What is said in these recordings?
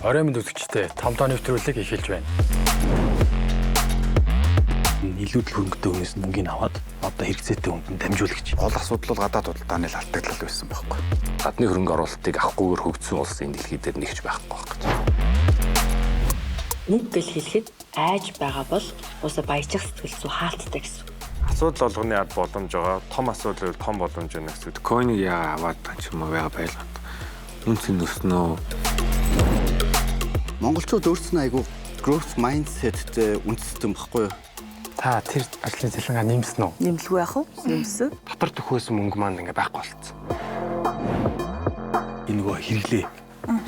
Орой минь үзэгчтэй том тоо нэвтрүүлэг эхэлж байна. Илүү л хөнгөтэй хүнээс мөнгөний аваад одоо хэрэгцээтэй хүнд дамжуулагч. Гол асуудал бол гадаад худалдааны алдагдлал байсан байхгүй. Гадны хөрөнгө оруулалтыг авахгүйгээр хөгжсөн улсын дэлхий дээр нэгч байхгүй байна. Нэг гэл хэлэхэд айж байгаа бол уусаа баяжих сэтгэл зүй хаалттай гэсэн. Асуудал болгоны ард боломж байгаа. Том асуудал бол том боломж байна гэсэн. Койныг яа аваад ч юм уу яа байлгаад. Үнцэн өснөө. Монголчууд өөрсдөө айгүй growth mindset-тэй үндэстэй байхгүй юу? Та тэр ажлын цалингаа нэмсэн үү? Нэмлгүй яах вэ? Нэмсэн. Дотор төхөөсөн мөнгө маань ингээ байхгүй болцсон. Энэ нөгөө хэрэглээ.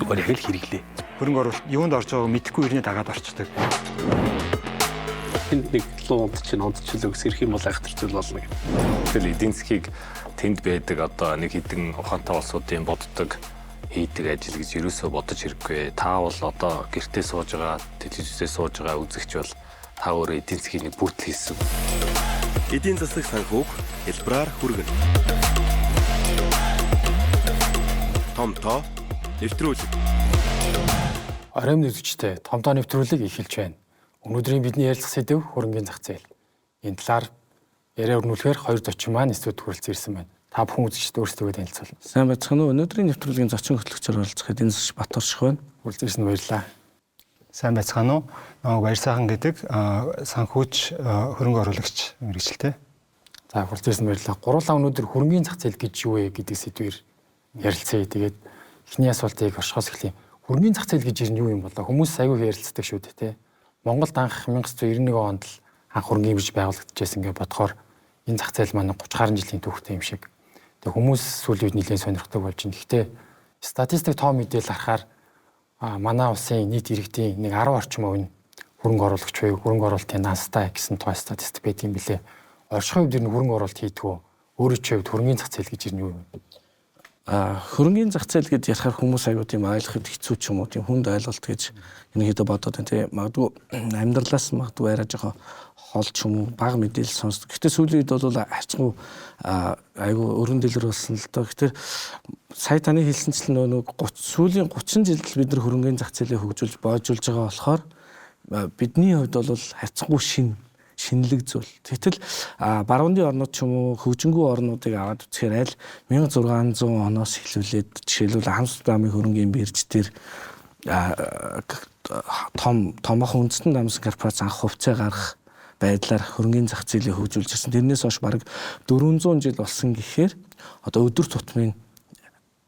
Зүгээр яг л хэрэглээ. Хөрөнгө оруулалт юунд орж байгааг мэдэхгүй ирнэ дагаад орчдөг. Энд нэг луунд чинь онцчлогс ирэх юм бол айхтар зүйл болно гэх. Тэгэл эдийн засгийг тэнд байдаг одоо нэг хэдэн ухаантай улсуудын боддог хийдэг ажил гэж юусоо бодож хэрэггүй. Та бол одоо гэртээ сууж байгаа, телевизээр сууж байгаа үзэгч бол та өөрөө эдийн засгийн нэг бүртгэл хийсэн. Эдийн засаг санхүүг хэлбэрээр хүргэнэ. Том тоо нэвтрүүлэг. Орой минь үзэгчтэй том тоо нэвтрүүлэг эхэлж байна. Өнөөдрийн бидний ярилцах сэдэв хөрөнгөний зах зээл. Энэ талаар яриа өрнүүлэхээр хоёр зочин маань студид хүрэлцэн ирсэн байна. Та бүхэн үзэгчд өөрсдөө танилцуулна. Сайн байцгаана уу? Өнөөдрийн нэвтрүүлгийн зочин хөтлөгчөөр оролцох эдийн засаг Батбаяр шиг байна. Хүрэлцэн баярлалаа. Сайн байцгаана уу? Намайг Баяр сайхан гэдэг санхүүч хөрөнгө оруулагч мэргэжилтэй. За хүрэлцэн баярлалаа. Гурлаа өнөөдөр хөрөнгөний зах зээл гэж юу вэ гэдэг сэдвээр ярилцъя. Тэгээд эхний асуултыг оршихоос эхлэе. Хөрөнгөний зах зээл гэж юу юм болоо? Хүмүүс аягүй ярилцдаг шүү дээ, тэ. Монголд анх 1991 онд л анх хөрөнгөний бирж байгуулагдчихсан гэж бодохоор энэ зах зээл маань 30 гаруй жилийн түүхтэй юм шиг. Тэгээ хүмүүс сүүлийн үед нэлээд сонирхдаг болж байна. Гэхдээ статистик тоо мэдээлэл харахаар манай улсын нийт иргэдийн нэг 10 орчим хувь нь хөрөнгө оруулагч буюу хөрөнгө оруулалтын настай гэсэн тоо статистик байдаг юм билээ. Оршихуй хувьд хөрөнгө оруулалт хийдэг үү? Өөрөө чи хувьд хөрөнгөний зах зээл гэж юу юм? Хөрөнгөний зах зээл гэж ярихаар хүмүүс аягүй тийм ойлгоход хэцүү ч юм уу тийм хүнд ойлголт гэж ерөнхийдөө бодоод байна тийм магадгүй амьдралаас магадгүй арай жоохон хол ч юм уу бага мэдээлэл сонсдог. Гэхдээ сүүлийн үед бол харцгүй аягүй өргөн дэлгэр болсон л доо. Гэхдээ сая таны хэлсэнчлэн нөгөө сүүлийн 30 жилд бид нар хөрөнгөний зах зээлээ хөгжүүлж боожуулж байгаа болохоор бидний хувьд бол харцгүй шинэлэг зүйл. Тэгтэл баруунын орнууд ч юм уу хөгжингүй орнуудыг аваад үзэхээр аль 1600 оноос эхлүүлээд жишээлбэл Амстердамын хөрөнгөний бирж дээр томоохон үндэстэн дамсан корпорац анх хувьцаа гаргах байдлаар хөрөнгөний зах зээлийг хөгжүүлж ирсэн. Тэрнээс хойш бараг 400 жил болсон гэхээр одоо өдөр тутмын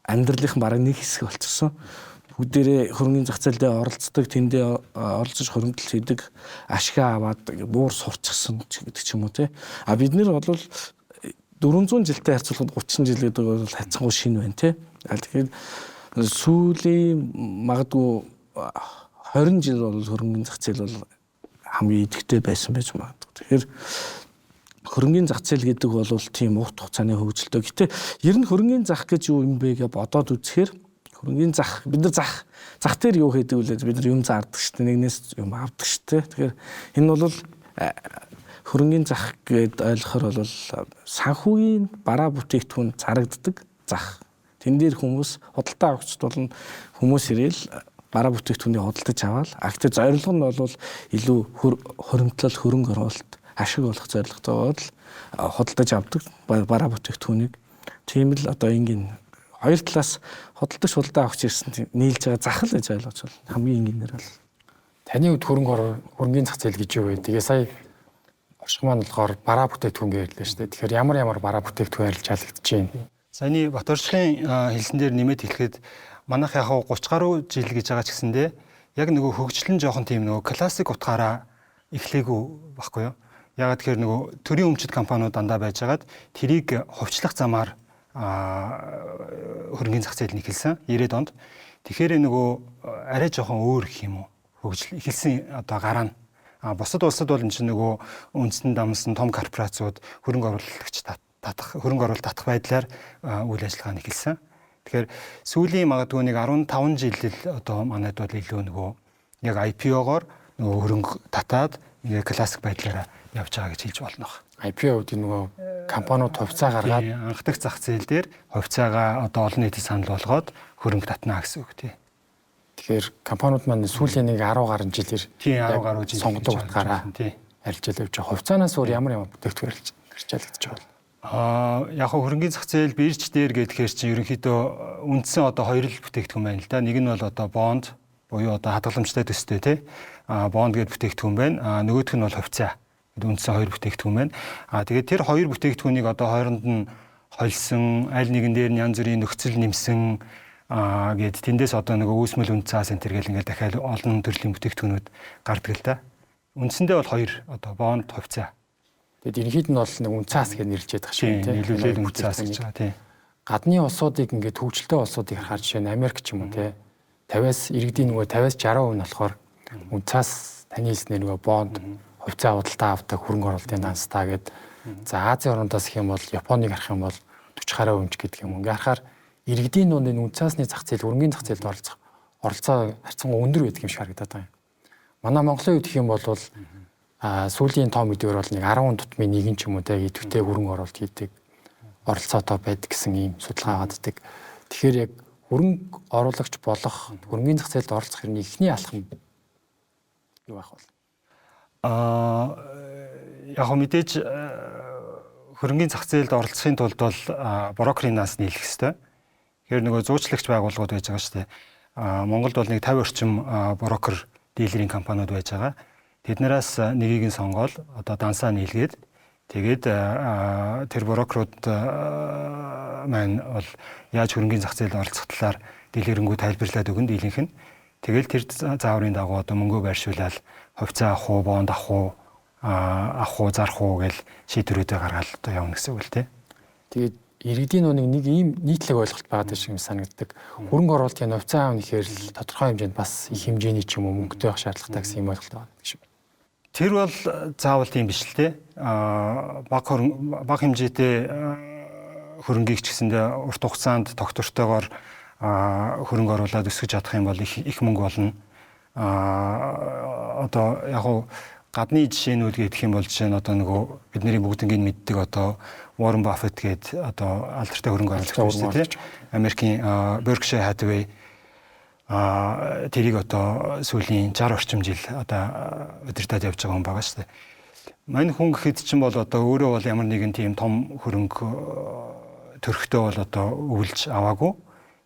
амьдралынхан бараг нэг хэсэг болчихсон. Бүгдээрээ хөрөнгөний зах зээлдээ оролцдог, тэндээ оролцож хөрөнгөлт хийдэг, ашгаа аваад буур сурчсан гэдэг ч юм уу тий. Бид нэр бол 400 жилтэй харьцуулахад 30 жил гэдэг бол хайцангуй шинэ байна тий. Тэгэхээр сүүлийн магадгүй 20 жил бол хөрөнгөний зах зээл бол хамгийн идэвхтэй байсан байж магадгүй. Тэгэхээр хөрөнгөний зах зээл гэдэг бол тийм урт хугацааны хөгжилтэй. Гэтэ ер нь хөрөнгөний зах гэж юу юм бэ гэж бодоод үзэхээр хөрөнгөний зах бид нар зах дээр юу хийдэг вэ? Бид нар юм зардаг шүү дээ. Нэгнээс юм авдаг шүү дээ. Тэгэхээр энэ бол хөрөнгөний зах гэд ойлгохоор бол санхүүгийн бараа бүтээгдэхүүн зарагддаг зах. Тэн дээр хүмүүс худалдаа авахчд болно. Хүмүүс ирээл бараа бүтээгдэхүүнийг худалдаж аваад актив зорилго нь бол илүү хоримтлал хөрөнгө оруулалт ашиг олох зорилготой бол худалдаж авдаг бараа бүтээгдэхүүнийг. Тийм л одоо ингийн хоёр талаас худалдаж авахч ирсэн нийлж байгаа зах л гэж ойлгож байна. Хамгийн энгийнээр бол Таны хувьд хөрөнгөний зах зээл гэж юу вэ? Тэгээ сая орших маань болохоор бараа бүтээгдэхүүн гэрлээ шүү дээ. Тэгэхээр ямар бараа бүтээгдэхүүн арилж халагдаж байна? Саяны Батбаярлын хэлсэн дээр нэмээд хэлэхэд манайх яг 30 гаруй жил гэж байгаа ч гэсэндээ яг нөгөө хөгжлөн жоохон тийм нөгөө классик утгаараа эхлэегүй байхгүй юу? Ягаад тэгэхээр нөгөө төрийн өмчит компаниуд дандаа байжгаад тэрийг хувьчлах замаар хөрөнгөний зах зээл нь эхэлсэн 90-ад онд. Тэгэхээр нөгөө арай жоохон өөр гэх юм уу? Хөгжил эхэлсэн одоо гараа нь. Бусад улсад бол энэ чинь нөгөө үндэстэн дамсан том корпорациуд хөрөнгө оруулалт татах байдлаар үйл ажиллагаа нь эхэлсэн. Тэгэхээр сүүлийн магадгүй нэг 15 жил одоо манайд бол илүү нөгөө яг IPO-гоор нөгөө хөрөнгө татаад ингээ классик байдлаараа явж байгаа гэж хэлж болно. IPO гэдэг нөгөө компаниуд хувьцаа гаргаад анх дахь зах зээл дээр хувьцаагаа одоо олон нийтэд санал болгоод хөрөнгө татнаа гэсэн үг тий. Тэгэхээр компаниуд маань сүүлийн нэг 10 гаруй жилээр Тийм 10 гаруй жил сонгодог утгаараа арилжаал явж байгаа. Хувьцаанаас өөр ямар бүтээгдэхүүн хэрэгжүүлэгдэж байгаа. Яг хөрөнгөний зах зээл бирж дээр гэхээр чинь ерөнхийдөө үндсэн одоо хоёр л бүтээгдэхүүн байна л да. Нэг нь бол одоо бонд буюу одоо хадгаламжтай төстэй тий. Бонд гэдэг бүтээгдэхүүн байна. Нөгөөх нь бол хувьцаа. Үндсэн хоёр бүтээгдэхүүн байна. Тэгээд тэр хоёр бүтээгдэхүүнийг одоо хооронд нь холсон, аль нэгэн дээр нь янз бүрийн нөхцөл нэмсэн гээд тэндээс одоо нэг үүсмэл үнд цаас энэ төр гэл ингээд дахиад олон төрлийн бүтээгдэхүүнүүд гардаг л да. Үндсэндээ бол хоёр одоо бонд хувьцаа. Тэгээд ерөнхийд нь бол нэг үн цаас гэж нэрлэж байгаа шүү дээ. Нийлүүлээд үн цаас гэж байгаа тийм. Гадны улсуудыг ингээд хөгжилтэй улсуудыг харахаар жишээ нь Америк ч юм уу тий 50-аас иргэдийн нөгөө 50-60% нь болохоор үн цаас таны хэлснээр нөгөө бонд хувьцаа худалдаа авдаг хөрөнгө оруулалтын данстай гэдэг. За Азийн орнуудаас их юм бол Японыг харах юм бол 40 гаруй гэдэг юм. Ингээ харахаар иргэдийн нууны үн цаасны зах зээл, хөрөнгөний зах зээлд оролцоо харьцангуй өндөр байдаг юм шиг харагдаад байгаа юм. Манай Монголын үед гэх юм бол сүүлийн том мэдгээр бол нэг 10 тутмын нэг ч юм уу те идэвхтэй хөрөнгө оруулалт хийдэг оролцоотой байдаг гэсэн ийм судалгаа гаддаг. Тэгэхээр яг хөрөнгө оруулагч болох хөрөнгөний зах зээлд оролцох хэрний эхний алхам юу байх вэ? Яг мэдээж хөрөнгөний зах зээлд оролцохын тулд бол брокерийн нас нийлэх ёстой. Тэгэхээр нөгөө зуучлагч байгууллагууд байж байгаа шүү дээ. Монголд бол нэг 50 орчим брокер дилерийн компаниуд байж байгаа. Тэднээс нэгийг нь сонгоод одоо дансаа нийлгээд тэгээд тэр брокерууд маань бол яаж хөрөнгөний зах зээлд оролцох талаар дэлгэрэнгүй тайлбарлаад өгөн дийлэнх нь. Тэгэл тэр зааврын дагуу одоо мөнгөө байршуулаад хувьцаа авах уу, бонд авах уу, зарах уу гэл шийдвэрүүдээ гаргаад одоо явна гэсэн үг л дээ. Тэгээд иргэдийн нэг ийм нийтлэг ойлголт байгаа шиг санагддаг. Хөрөнгө оруулалтын хувьцаа аавн ихээр л тодорхой хэмжээнд бас их хэмжээний ч юм уу мөнгөтэй байх шаардлагатай гэсэн ийм ойлголт байгаа гэж. Тэр бол заавал тийм биш л те. Бага хэмжээтэй хөрөнгийг ч гэсэндээ урт хугацаанд тогтвортойгоор хөрөнгө оруулаад өсгөж чадах юм бол их мөнгө болно. Одоо яг хуу гадны жишээнүүд гэх юм бол жишээ нь одоо нөгөө бидний бүгднийг мэддэг одоо Warren Buffett гээд одоо алдартай хөрөнгө оруулагч шүү дээ тийм. Америкийн Berkshire Hathaway тэрийг одоо сүүлийн 60 орчим жил одоо удирдах явж байгаа хүн байгаа шүү дээ. Мань хүн гэхэд чинь бол одоо өөрөө бол ямар нэгэн тийм том хөрөнгө төрхтөө бол одоо өвлж аваагүй.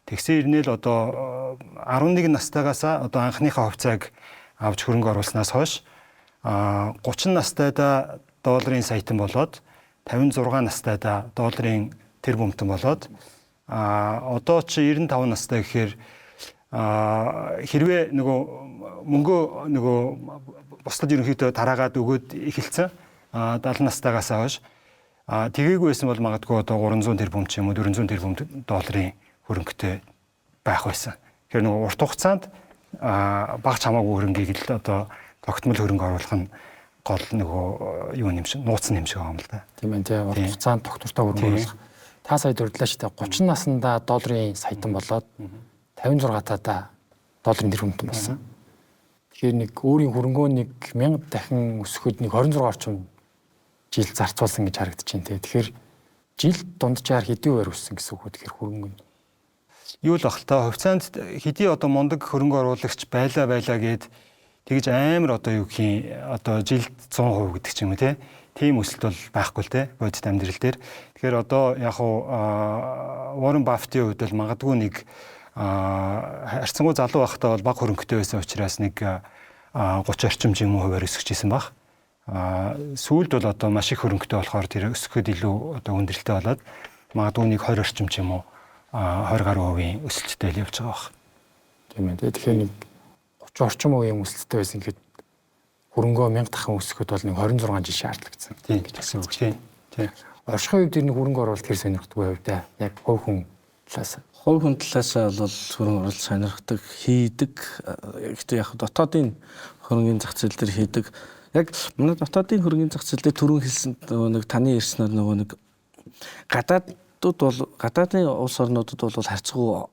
Тэгсэн ирнэл одоо 11 настайгаас одоо анхныхаа хувьцааг авч хөрөнгө оруулснаас хойш 30 настайдаа долларын саятан болоод 56 настайдаа долларын тэрбумтан болоод одоо чи 95 настай гэхээр хэрвээ нөгөө мөнгөө нөгөө бусдад ерөнхийдөө тараагаад өгөөд эхэлсэн 70 настайгаас хойш тгээггүй байсан бол магадгүй одоо 300 тэрбум ч юм уу 400 тэрбум долларын хөрөнгөтэй байх байсан. Тэгэхээр нөгөө урт хугацаанд багч хамаагүй хөрөнгийг л одоо тогтмол хөрөнгө оруулах нь гол нөгөө юу юм шиг нууц юм шиг байгаа юм л да. Тийм ээ тийм урт хугацаанд тогтвортой хөрөнгө оруулах. Та сая дурдлаа шүү дээ 30 наснда долларын саятан болоод 56 таада долларын тэрбумтан болсон. Тэгэхээр нэг өөрийн хөрөнгөө нэг 1000 дахин өсөхөд нэг 26 орчим жил зарцуулсан гэж харагдаж байна те. Тэгэхээр жил дунджаар хэдийн хувиар өссөн гэсэн үг үү тэгэхээр хөрөнгө нь. Юу л ах та хувьцаанд хэдий одоо мундаг хөрөнгө оруулагч байлаа гээд тэгж амар одоо юу гэх юм одоо жилд 100% гэдэг ч юм уу тийм өсөлт бол байхгүй л те бодит амьдрал дээр. Тэгэхээр одоо яг хуу Warren Buffett-ийн хувьд бол магадгүй нэг харьцангуй залуу байхдаа бол бага хөрөнгөтэй байсан учраас нэг 30 орчим юм уу хувиар өсөж исэн баг. Сүүлд бол одоо маш их хөрөнгөтэй болохоор тэр өсөхөд илүү одоо хүндрэлтэй болоод магадгүй нэг 20 орчим юм уу 20 гаруй хувийн өсөлттэй л явж байгаа баг. Тийм ээ. Тэгэхээр нэг 30 орчим хувийн өсөлттэй байсан гэхэд хөрөнгөө 1000 дахин өсөхөд бол нэг 26 жил шаардлагадсан. Тийм гэсэн үг тийм. Оршихуй үед нэг хөрөнгө оруулалт хэр сонирхдаг байв да. Яг хувь хүн талаас. Хувь хүн талаас бол хөрөнгө оруулалт сонирхдаг, хийдэг. Гэхдээ яг дотоодын хөрөнгөний зах зээл дээр хийдэг. Яг манай дотоодын хөрөнгөний зах зээл дээр түрүүн хэлсэн нэг таны ярьснаар нөгөө нэг гадаадын улс орнуудад бол харьцангуй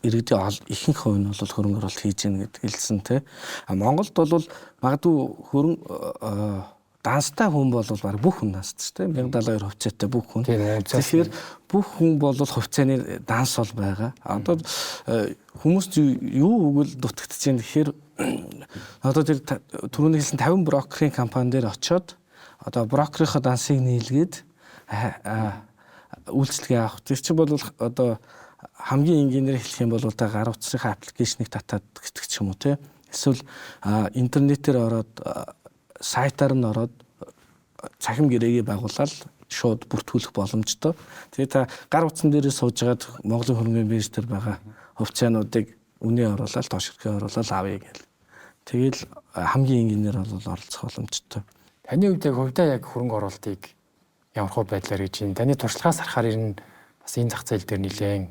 иргэдийн ихэнх хувь нь бол хөрөнгө оруулалт хийж гэнэ гэдэг хэлсэн тий. Монголд бол магадгүй данстай хүн бол баг бүх хүн дансдаг шүү дээ. 1072 хувьцаатай бүх хүн. Тэгэхээр бүх хүн бол хувьцааны данс бол байгаа. Одоо хүмүүс юу өгвөл дутагдаж байна гэхээр одоо тэр түрүүний хэлсэн 50 брокерийн компани дээр очиод одоо брокерийнхаа дансыг нийлгээд үйлчлэгээ авах. Тэр чинь бол одоо хамгийн энгийнээр хэлэх юм бол та гар утсынхаа аппликейшнийг татаад гэдэг ч юм уу те. Эсвэл интернетээр ороод сайтаар нь ороод цахим гэрээгээ байгуулаад шууд бүртгүүлэх боломжтой. Тэгээ та гар утсан дээрээ суужгаад Монголын хөрөнгөний бирж дээр байгаа хувьцаануудыг үнэ оруулаад доош хэрхээ оруулаад авъя гэл. Тэгэл хамгийн энгийнээр бол оролцох боломжтой. Таны хувьд яг хувьдаа яг хөрөнгө оруулалтыг ямар хөө байдлаар хийж байна? Таны туршлагаас харахаар ер нь бас энэ зах зээл дээр нэлээд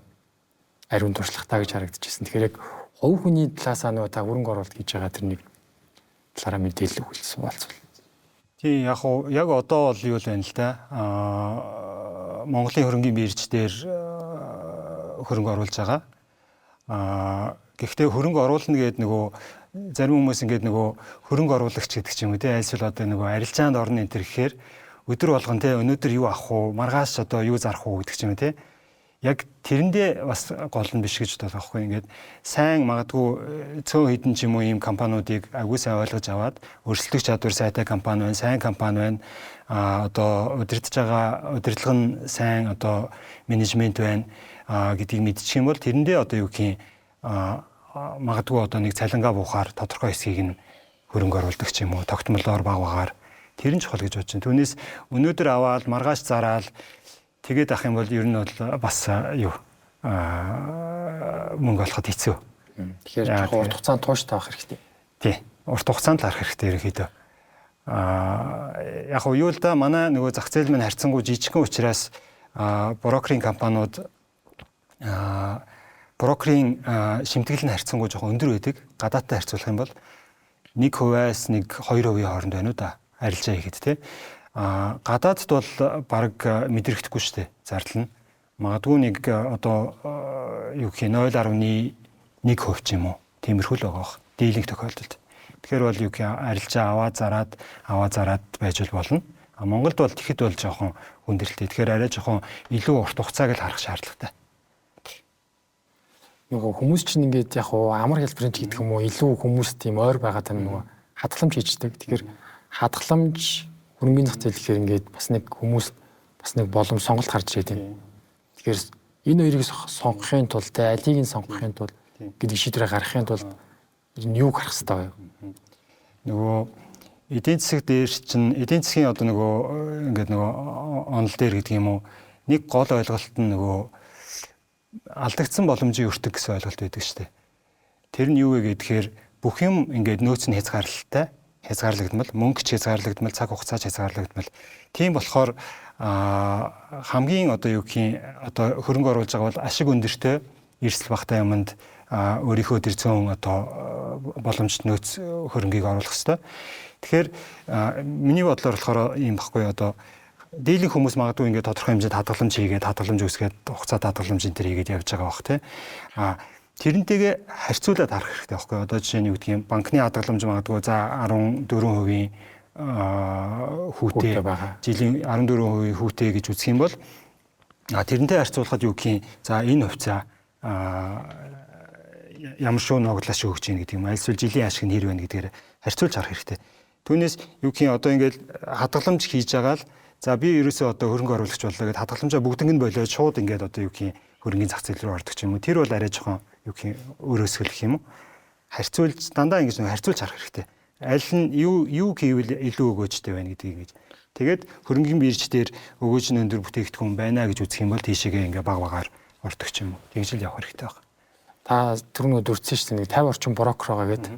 ариун туршлагатай гэж харагдчихсэн. Тэгэхээр яг хувь хүний талаасаа нөгөө та хөрөнгө оруулалт хийж байгаа тэрнийг талаараа мэдээлэл өгүүлсэн болцвол. Тийм яг одоо бол юу л байна л да. Монголын хөрөнгөний бирж дээр хөрөнгө оруулж байгаа. Гэхдээ хөрөнгө оруулна гэдэг нөгөө зарим хүмүүс ингээд нөгөө хөрөнгө оруулагч гэдэг ч юм уу тий айлсвал одоо нөгөө арилжаанд орно энэ төр гэхээр өдөр болгон тий өнөөдөр юу авах уу маргааш одоо юу зарах уу гэдэг ч юм уу тий яг тэрэндээ бас гол нь биш гэж бодож байгаа байхгүй ингээд сайн магадгүй цөөн хідэн ч юм уу ийм компаниудыг агүй сайн ойлгож аваад өрсөлдөх чадвар сайтай компани байна сайн компани байна одоо удирдах байгаа удирдлага нь сайн одоо менежмент байна гэдгийг мэдчих юм бол тэрэндээ одоо юу гэх юм магадгүй одоо нэг цалингаа буухаар тодорхой хэсгийг нь хөрөнгө оруулдаг ч юм уу тогтмолоор баг багаар тэр нь чухал гэж бодож байна. Түүнээс өнөөдөр аваад маргааш зараад тэгээд ах юм бол ер нь бол бас юу мөнгө олоход хэцүү. Тэгэхээр урт хугацаанд тууштай авах хэрэгтэй. Тий. Урт хугацаанд харах хэрэгтэй ерөнхийдөө. Яг юу л да манай нөгөө зах зээл мань харьцангуй жижигхэн учраас брокерийн компаниуд брокерийн шимтгэл нь харьцангуй жоохон өндөр байдаг. Гадаадтай харьцуулах юм бол 1%-аас 2% хооронд байна уу да арилжаа хийхэд тий. Гадаадд бол баг мэдрэхдэггүй шүү дээ. Зардал нь магадгүй нэг одоо юу гэх 0.1% ч юм уу. Тиймэрхүү л байгаа бох. Дийлэнх тохиолдолд. Тэгэхээр бол юу гэх арилжаа аваа зараад байж болно. Монголд бол тэгэхэд бол жоохон хүндрэлтэй. Тэгэхээр арай жоохон илүү урт хугацааг л харах шаардлагатай. Нөгөө хүмүүс чинь ингээд яг амар хэлбэрийн ч гэдэг юм уу илүү хүмүүс тийм ойр байгаа тань нөгөө хадгаламж хийждэг. Тэгэхээр хадгаламж хөрөнгөний зах зээл гэхээр ингээд бас нэг хүмүүс бас нэг боломж сонголт гарч ирээд байна. Тэгэхээр энэ хоёрыг сонгохын тулд алийг нь сонгохын тулд гэдэг шийдвэрээ гаргахын тулд юу гарах хэрэгтэй вэ? Нөгөө эдийн засаг дээр чинь эдийн засгийн одоо нөгөө ингээд нөгөө онол дээр гэдэг юм уу нэг гол ойлголт нь нөгөө алдагдсан боломжийн өртөг гэсэн ойлголт байдаг шүү дээ. Тэр нь юу вэ гэхээр бүх юм ингээд нөөц нь хязгаарлагдмал, мөнгө ч хязгаарлагдмал, цаг хугацаа ч хязгаарлагдмал. Тийм болохоор хамгийн одоо юу гэх юм одоо хөрөнгө оруулж байгаа бол ашиг өндөртэй эрсдэл багтаа юмд өөрийнхөө тэр зүүн одоо боломжит нөөц хөрөнгийг оруулах хэрэгтэй. Тэгэхээр миний бодлоор болохоор ийм баггүй одоо дийлэнх хүмүүс магадгүй ингээд тодорхой хэмжээнд хадгаламж хийгээд хадгаламж үүсгээд хугацаа хадгаламж энэ төр хийгээд явж байгаа бох тий. Тэрнтэйгээ харьцуулаад харах хэрэгтэй байхгүй. Одоо жишээ нь юу гэдэг юм банкны хадгаламж магадгүй за 14% хүүтэй жилийн 14% хүүтэй гэж үзэх юм бол тэрнтэй харьцуулахад юу гэх юм за энэ хувьцаа ямар шүү ногдлаш өгч ийн гэдэг юм. Альсвал жилийн ашиг нь хэр байна гэдгээр харьцуулж харах хэрэгтэй. Түүнээс юу гэх юм одоо ингээд хадгаламж хийж байгаа л за би ерөөсөө одоо хөрөнгө оруулагч боллоо гэдээ хадгаламжаа бүгднийг нь болоод шууд ингээд одоо юу гэх юм хөрөнгөний зах зээл рүү ордог ч юм уу. Тэр бол арай жоохон юу гэх юм өөрөөсгөл гэх юм уу. Харьцуулж дандаа ингэж нэг харьцуулж харах хэрэгтэй. Аль нь юу хийвэл илүү өгөөжтэй байна гэдгийг гэж. Тэгээд хөрөнгөний бирж дээр өгөөж нь өндөр бүтээгдэхүүн байна гэж үзэх юм бол тийшээгээ ингээ баг багаар ордог ч юм уу. Тэгж л явах хэрэгтэй байна. Та түрүүн дурдсан шүү дээ. 50 орчим брокер байгаа гэдэг.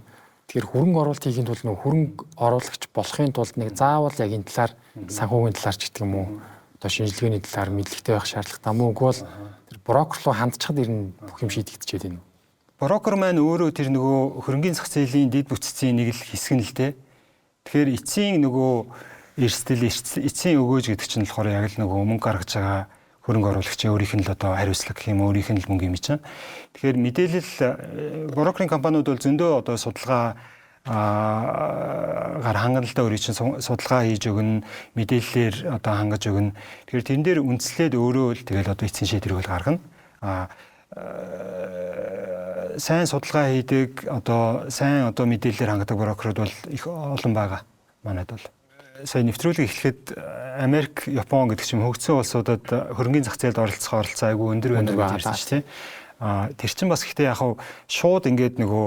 Тэгэхээр хөрөнгө оруулалт хийхин тулд нөх хөрөнгө оруулагч болохын тулд нэг заавал яг энэ талаар санхүүгийн талаар ч гэдэг юм уу. Одоо шинжилгээний талаар мэдлэгтэй байх шаардлагатай мөн үгүй бол тэр брокер руу хандчихад ирнэ бүх юм шийдэгдчихэд байна. Брокер маань өөрөө тэр нөгөө хөрөнгөний зах зээлийн дэд бүтцийн нэг л хэсэг нь л дээ. Тэгэхээр эцсийн нөгөө эрсдэл эцсийн өгөөж гэдэг чинь болохоор яг л нөгөө мөнгө гаргаж байгаа хөрөнгө оруулагчийн өөрийнх нь л одоо хариуцлага гэх юм өөрийнх нь л мөнгө юм чинь. Тэгэхээр мэдээлэл брокерийн компаниуд бол зөндөө одоо судалгаа гар хангалттай өөрийн чинь судалгаа хийж өгнө, мэдээллээр одоо хангаж өгнө. Тэгэхээр тэн дээр үндэслээд өөрөө л тэгэл одоо эцсийн шийдвэрийг гаргана. Сайн судалгаа хийдэг, одоо сайн одоо мэдээллээр хангадаг брокерууд бол их олон байгаа. Манайд бол сая нэвтрүүлэг эхлэхэд Америк, Япон гэдэг чим хөгжсөн улсуудад хөрөнгөний зах зээлд оролцох оролцоо айгүй өндөр байна гэж ярьсан шүү дээ. Тэр чинь бас гэхдээ яг шууд ингээд нөгөө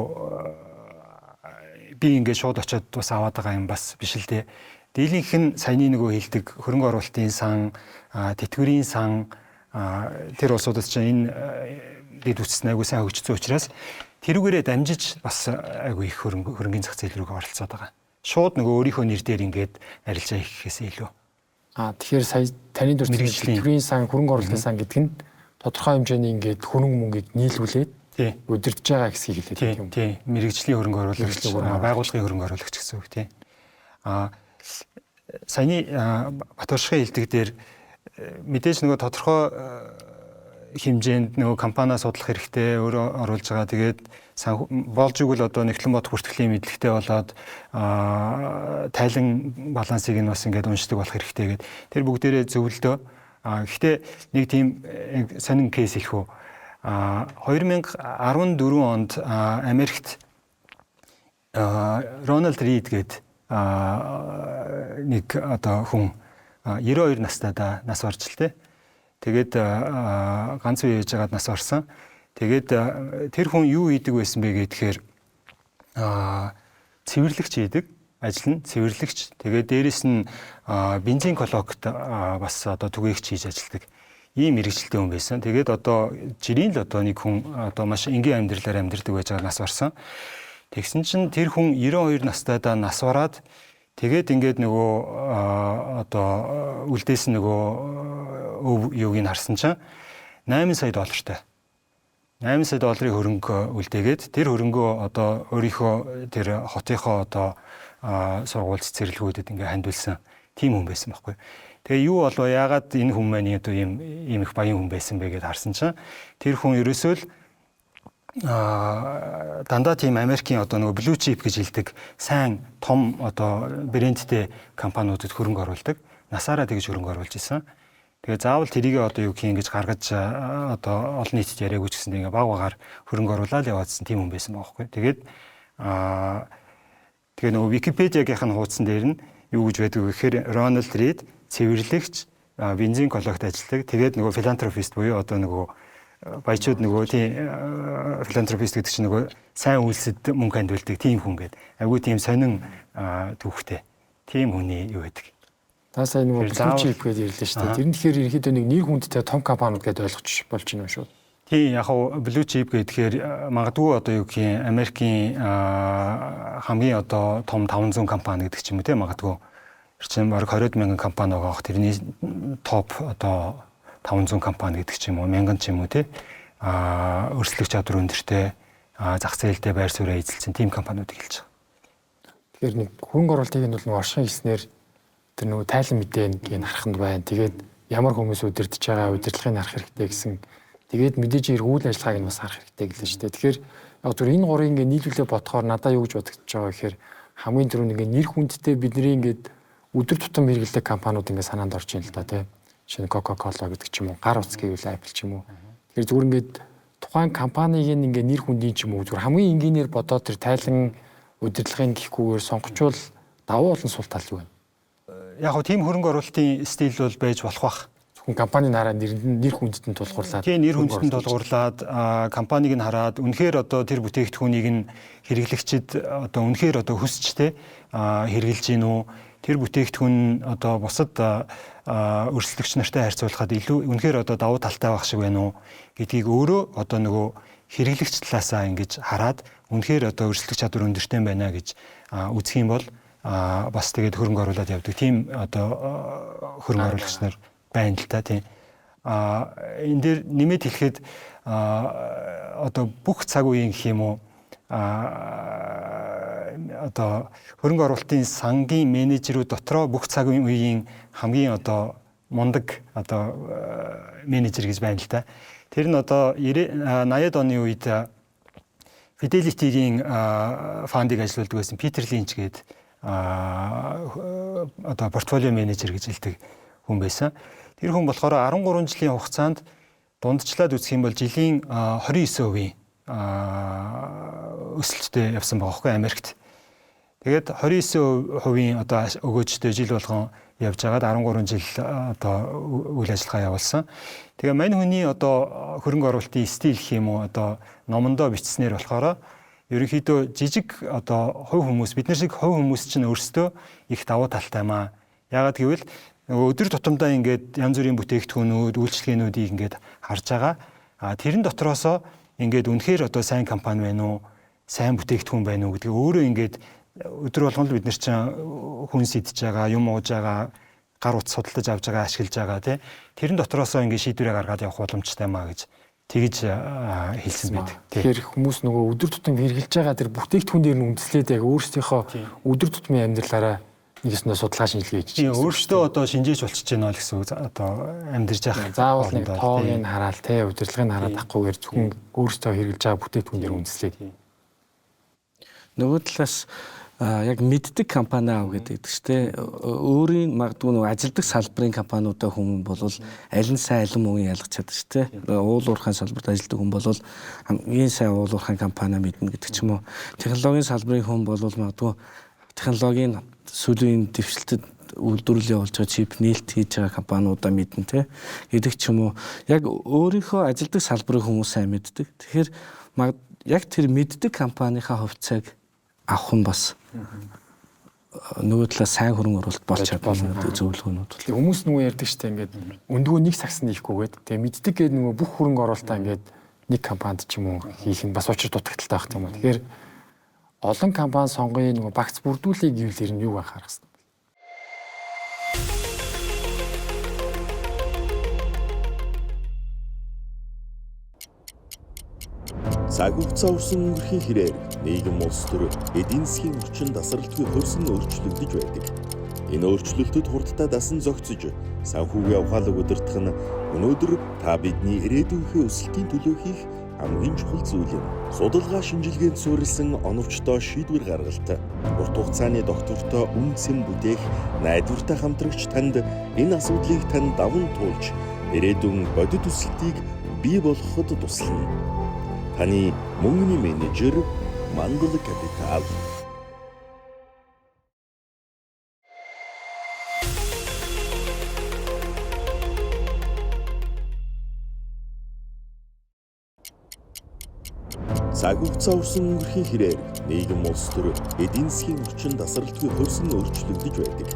би ингээд шууд очиод бас аваад байгаа юм бас биш л дээ. Дийлийнх нь саяны нөгөө хэлдэг хөрөнгө оруулалтын сан, тэтгэврийн сан тэр улсуудад чинь энэ дэд үтс айгүй сайн хөгжсөн учраас тэрүүгээрээ дамжиж бас айгүй их хөрөнгөний зах зээл рүү оролцоод байгаа. Шууд нөгөө өөрийнхөө нэр дээр ингээд арилжаа хийхээсээ илүү. Тэгэхээр сая таны дуртай тэтгэврийн сан, хөрөнгө оруулалтын сан гэдэг нь тодорхой хэмжээний ингээд хөрөнгө мөнгийг нийлүүлээд удирдах байгаа хэсгийг хэлээд юм. Тийм. Мэргэжлийн хөрөнгө оруулагч, байгууллагын хөрөнгө оруулагч гэсэн үг тийм. Саяны Батөршгийн хэлдэг дээр мэдээж нөгөө тодорхой хэмжээнд нөгөө компаниа судлах хэрэгтэй, өөрөө оруулж байгаа. Тэгээд болж игэл одоо нэгтлэн бодох бүртгэлийн мэдлэгтэй болоод тайлан балансыг нь бас ингээд уншдаг болох хэрэгтэй гэдэг. Тэр бүгдээрээ зөвлөдөө. Гэхдээ нэг тийм сонин кейс хэлэх үү. 2014 онд Америкт Рональд Рид гэдэг нэг одоо хүн 92 настай нас орж л тэ. Тэгээд ганц үе яжгаад нас орсон. Тэгээд тэр хүн юу хийдэг байсан бэ гэхээр цэвэрлэгч хийдэг. Ажил нь цэвэрлэгч. Тэгээд дээрэс нь бензин колонкт бас одоо түгээгч хийж ажилладаг. Ийм мэргэжилтэй хүн байсан. Тэгээд одоо жирийн л одоо нэг хүн одоо маш энгийн амьдралаар амьдардаг байж байгаа нас орсон. Тэгсэн чинь тэр хүн 92 настайдаа нас ороод тэгээд ингээд нөгөө одоо үлдээс нөгөө юуг нь харсан чинь $8 сая. 8 сая долларын хөрөнгө үлдээгээд тэр хөрөнгөө одоо өөрийнхөө тэр хотынхоо одоо сургууль цэцэрлэгүүдэд ингээ хандуулсан тийм хүн байсан байхгүй. Тэгээ юу болов яагаад энэ хүн маань одоо ийм их баян хүн байсан бэ гэдээ харсан чинь тэр хүн ерөөсөө л дандаа тийм Америкийн одоо нөгөө blue chip гэж хэлдэг сайн том одоо брэндтэй компаниудад хөрөнгө оруулдаг. Насаараа тэгж хөрөнгө оруулж исэн. Тэгээ заавал тэрийг одоо юу гэх ингэж гаргаж одоо олон нийтэд яриаггүй ч гэсэн ингээ баг багаар хөрөнгө оруулаад яваадсан тийм хүн байсан байхгүй. Тэгээд тэгээ нөгөө Википедиагийнх нь хуудсан дээр нь юу гэж байдаг вэ гэхээр Рональд Рид цэвэрлэгч, бензин колонкт ажилладаг. Тэгээд нөгөө филантропист буюу одоо нөгөө баячууд нөгөө тийм филантропист гэдэг чинь нөгөө сайн үйлсэд мөнгө хандуулдаг тийм хүн гэдэг. Айгүй тийм сонин түүхтэй. Тийм хүний юу байдаг. Та сайн нөгөө blue chip гэдээ ирлээ шүү дээ. Тэр нь тэгэхээр ерөнхийдөө нэг нэр хүндтэй том компаниуд гэдээ ойлгож болж байна шүү. Тийм яг хав blue chip гэхээр магадгүй одоо юу гэх юм Америкийн хамгийн одоо том 500 компани гэдэг ч юм уу тийм магадгүй. Тэр чинь баг 20,000 компани байгаа. Тэрний топ одоо 500 компани гэдэг ч юм уу 1000 ч юм уу тий өрсөлдөх чадвар өндөртэй зах зээлтэй байр суурь эзэлсэн тийм компаниудыг хэлж байгаа. Тэгэхээр нэг хөрөнгө оруулалтыг нь бол нэг оршин хэлснээр тэр нөгөө тайлан мэдээг хараханд байна. Тэгээд ямар хүмүүс удирдах байгаа удирдлагыг харах хэрэгтэй гэсэн. Тэгээд мэдээж хэрэг үйл ажиллагааг нь бас харах хэрэгтэй гэлээ шүү дээ. Тэгэхээр яг зөв энэ гурыг ингээ нийлүүлээ бодохоор надад юу гэж бодогдож байгаа гэхээр хамгийн түрүүнд ингээ нэр хүндтэй бидний ингээ өдөр тутам хэрэглэдэг компаниуд ингээ санаанд орж ийн л да тий. Жишээ нь Coca-Cola гэдэг ч юм уу, гар утас гэвэл Apple ч юм уу. Тэгэхээр зүгээр ингээ тухайн компаниг ингээ нэр хүндийн ч юм уу зүгээр хамгийн энгийнээр бодоод тэр тайлан удирдлагын гэхгүйгээр сонгочвол давуу олон сул тал юу вэ? Яг гоо тийм хөрөнгө оруулалтын стил бол байж болох бах. Зөвхөн компанийн хараад нэр хүндэд нь тулгуурлаад. Тийм нэр хүндэд нь тулгуурлаад компаниг нь хараад үнэхээр одоо тэр бүтээгдэхүүнийг нь хэрэглэгчид одоо үнэхээр одоо хүсчтэй хэрэгжилж гин үү? Тэр бүтээгдэхүүн одоо бусад өрсөлдөгч нартай харьцуулахад илүү үнэхээр одоо давуу талтай байх шиг байна уу гэдгийг өөрөө одоо нөгөө хэрэглэгч талаасаа ингэж хараад үнэхээр одоо өрсөлдөх чадвар өндөртэй байна гэж үзэх юм бол бас тэгээд хөрөнгө оруулаад явдаг тийм одоо хөрөнгө оруулагч нар байна л та тийм. Энэ дээр нэмээд хэлэхэд одоо бүх цаг үеийн гэх юм уу одоо хөрөнгө оруулалтын сангийн менежерүүд дотроо бүх цаг үеийн хамгийн одоо мундаг одоо менежер гэж байна л та. Тэр нь одоо 80-ад оны үед Fidelity-гийн фандыг ажилладаг байсан Питер Линч гээд одоо портфолио менежер гэж хэлдэг хүн байсан. Тэр хүн болохоор 13 жилийн хугацаанд дундчлаад үзэх юм бол жилийн 29% өсөлттэй явсан байгаа хөөе Америкт. Тэгээд 29% одоо өгөөжтэй жил болгон явж байгаад 13 жил одоо үйл ажиллагаа явуулсан. Тэгээ мань хүний одоо хөрөнгө оруулалтын стил гэх юм уу одоо номондоо бичснээр болохоор ерөнхийдөө жижиг одоо хувь хүмүүс бид нар шиг хувь хүмүүс чинь өөрсдөө их давуу талтай маа. Яагаад гэвэл өдөр тутамдаа ингээд янз бүрийн бүтээгдэхүүнүүд, үйлчлэгээнүүдийг ингээд харж байгаа. Тэрэн дотроосоо ингээд үнэхээр одоо сайн компани байна уу, сайн бүтээгдэхүүн байна уу гэдгийг өөрөө ингээд өдөр болгон л бид нар чинь хүн сэтж байгаа, юм ууж байгаа, гар утас судалдаж авж байгаа, ашиглаж байгаа тий. Тэрэн дотроосоо ингээд шийдвэрээ гаргаад явах боломжтой маа гэж тэгж хэлсэн байдаг. Тэгэхээр хүмүүс нөгөө өдөр тутам хэрэгжилж байгаа тэр бүтээгдэхүүн дээр нь үндэслээд яг өөрсдийнхөө өдөр тутмын амьдралаараа нэгэснээр судалгаа шинжилгээ хийж байна. Өөртөө одоо шинжээж болчихж байна л гэсэн үг. Одоо амьдарч явах. Заавал нэг тоог нь хараал те удирдлагыг хараад авахгүйгээр зөвхөн өөртөө хэрэгжилж байгаа бүтээгдэхүүн дээр үндэслээд. Нөгөө талаас яг мэддэг компани аав гэдэг чинь өөрийн магадгүй нөгөө ажилдаг салбарын компаниудаа хүмүүс бол аль нь сайн аль нь муу ялгах чаддаг шүү дээ. Уул уурхайн салбарт ажилладаг хүн бол хамгийн сайн уул уурхайн компани мэднэ гэдэг ч юм уу. Технологийн салбарын хүн бол магадгүй технологийн сүүлийн дэвшилтэд үйлдвэрлэл явуулж байгаа чип нээлт хийж байгаа компаниудаа мэднэ те гэдэг ч юм уу. Яг өөрийнхөө ажилдаг салбарын хүмүүс сайн мэддэг. Тэгэхээр яг тэр мэддэг компанийнхаа хувьцааг авах нь бас нөгөө талаа сайн хөрөнгө оруулалт болж чадна гэдэг зөвлөгөөнүүд. Хүмүүс нөгөө ярьдаг штэ ингээд өндгөө нэг сагс нийхгүйгээд тэгээ мэддэг гэдэг нөгөө бүх хөрөнгө оруулалтаа ингээд нэг компанид ч юм уу хийх нь бас учир дутагдaltaй байх юм уу. Тэгэхээр олон компани сонгоё нөгөө багц бүрдүүлэх гэвэл ер нь юу анхаарах хэрэгтэй. Цаг хугацаа урсан өнгөрхийн хэрээр нийгэм улс төр эдийн засгийн орчин тасралтгүй хөрсөн өөрчлөгдөж байдаг. Энэ өөрчлөлтөд хурдтай дасан зохицож, санхүүгийн ухаалаг удирдах нь өнөөдөр та бидний ирээдүйнхээ өсөлтийн төлөө хийх хамгийн чухал зүйл юм. Судалгаа шинжилгээнд суурилсан оновчтой шийдвэр гаргалт, урт хугацааны доктортой үн цэм бүтээх найдвартай хамтрагч танд энэ асуудлыг тань даван туулж, ирээдүйн бодит өсөлтийг бий болгоход туслана. Таны мөнгөний менежер Мангал Капитал. Цаг хугацаа урсан өнгөрхийн хэрээр нийгэм улс төр эдийн засгийн орчин тасралтгүй хөрсөн өөрчлөгдөж байдаг.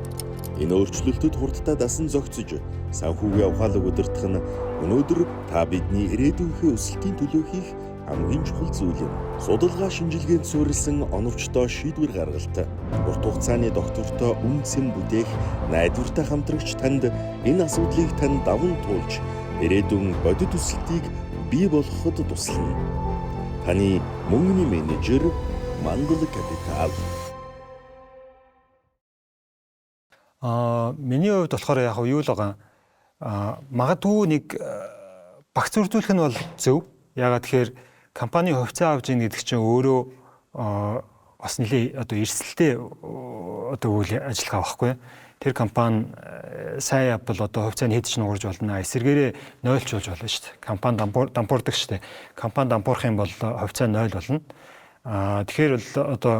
Энэ өөрчлөлтөд хурдтай дасан зохицож, санхүүгийн ухаалаг удирдах нь өнөөдөр та бидний ирээдүйнхээ өсөлтийн төлөө хийх хамгийн чухал зүйл юм. Судалгаа шинжилгээнд суурилсан оновчтой шийдвэр гаргалт, урт хугацааны доктортой үн цэм бүтээх найдвартай хамтрагч танд энэ асуудлыг тань даван туулж, ирээдүйн бодит өсөлтийг бий болгоход туслана. Таны мөнгөний менежер Мангал Капитал. Миний хувьд болохоор яг юу л байгаа. Магадгүй нэг багц үрдүүлэх нь бол зөв. Ягаад тэгэхээр компани хувьцаа авж ийн гэдэг чинь өөрөө бас нэлээ одоо эрсдэлтэй одоо үйл ажиллагаа байхгүй. Тэр компани сайн явбал одоо хувьцааны хэд ч нуурж болно. Эсвэргээрээ нойлч болж болно шүү дээ. Компани дампуурдаг шүү дээ. Компани дампуурах юм бол хувьцаа 0 болно. Тэгэхээр бол одоо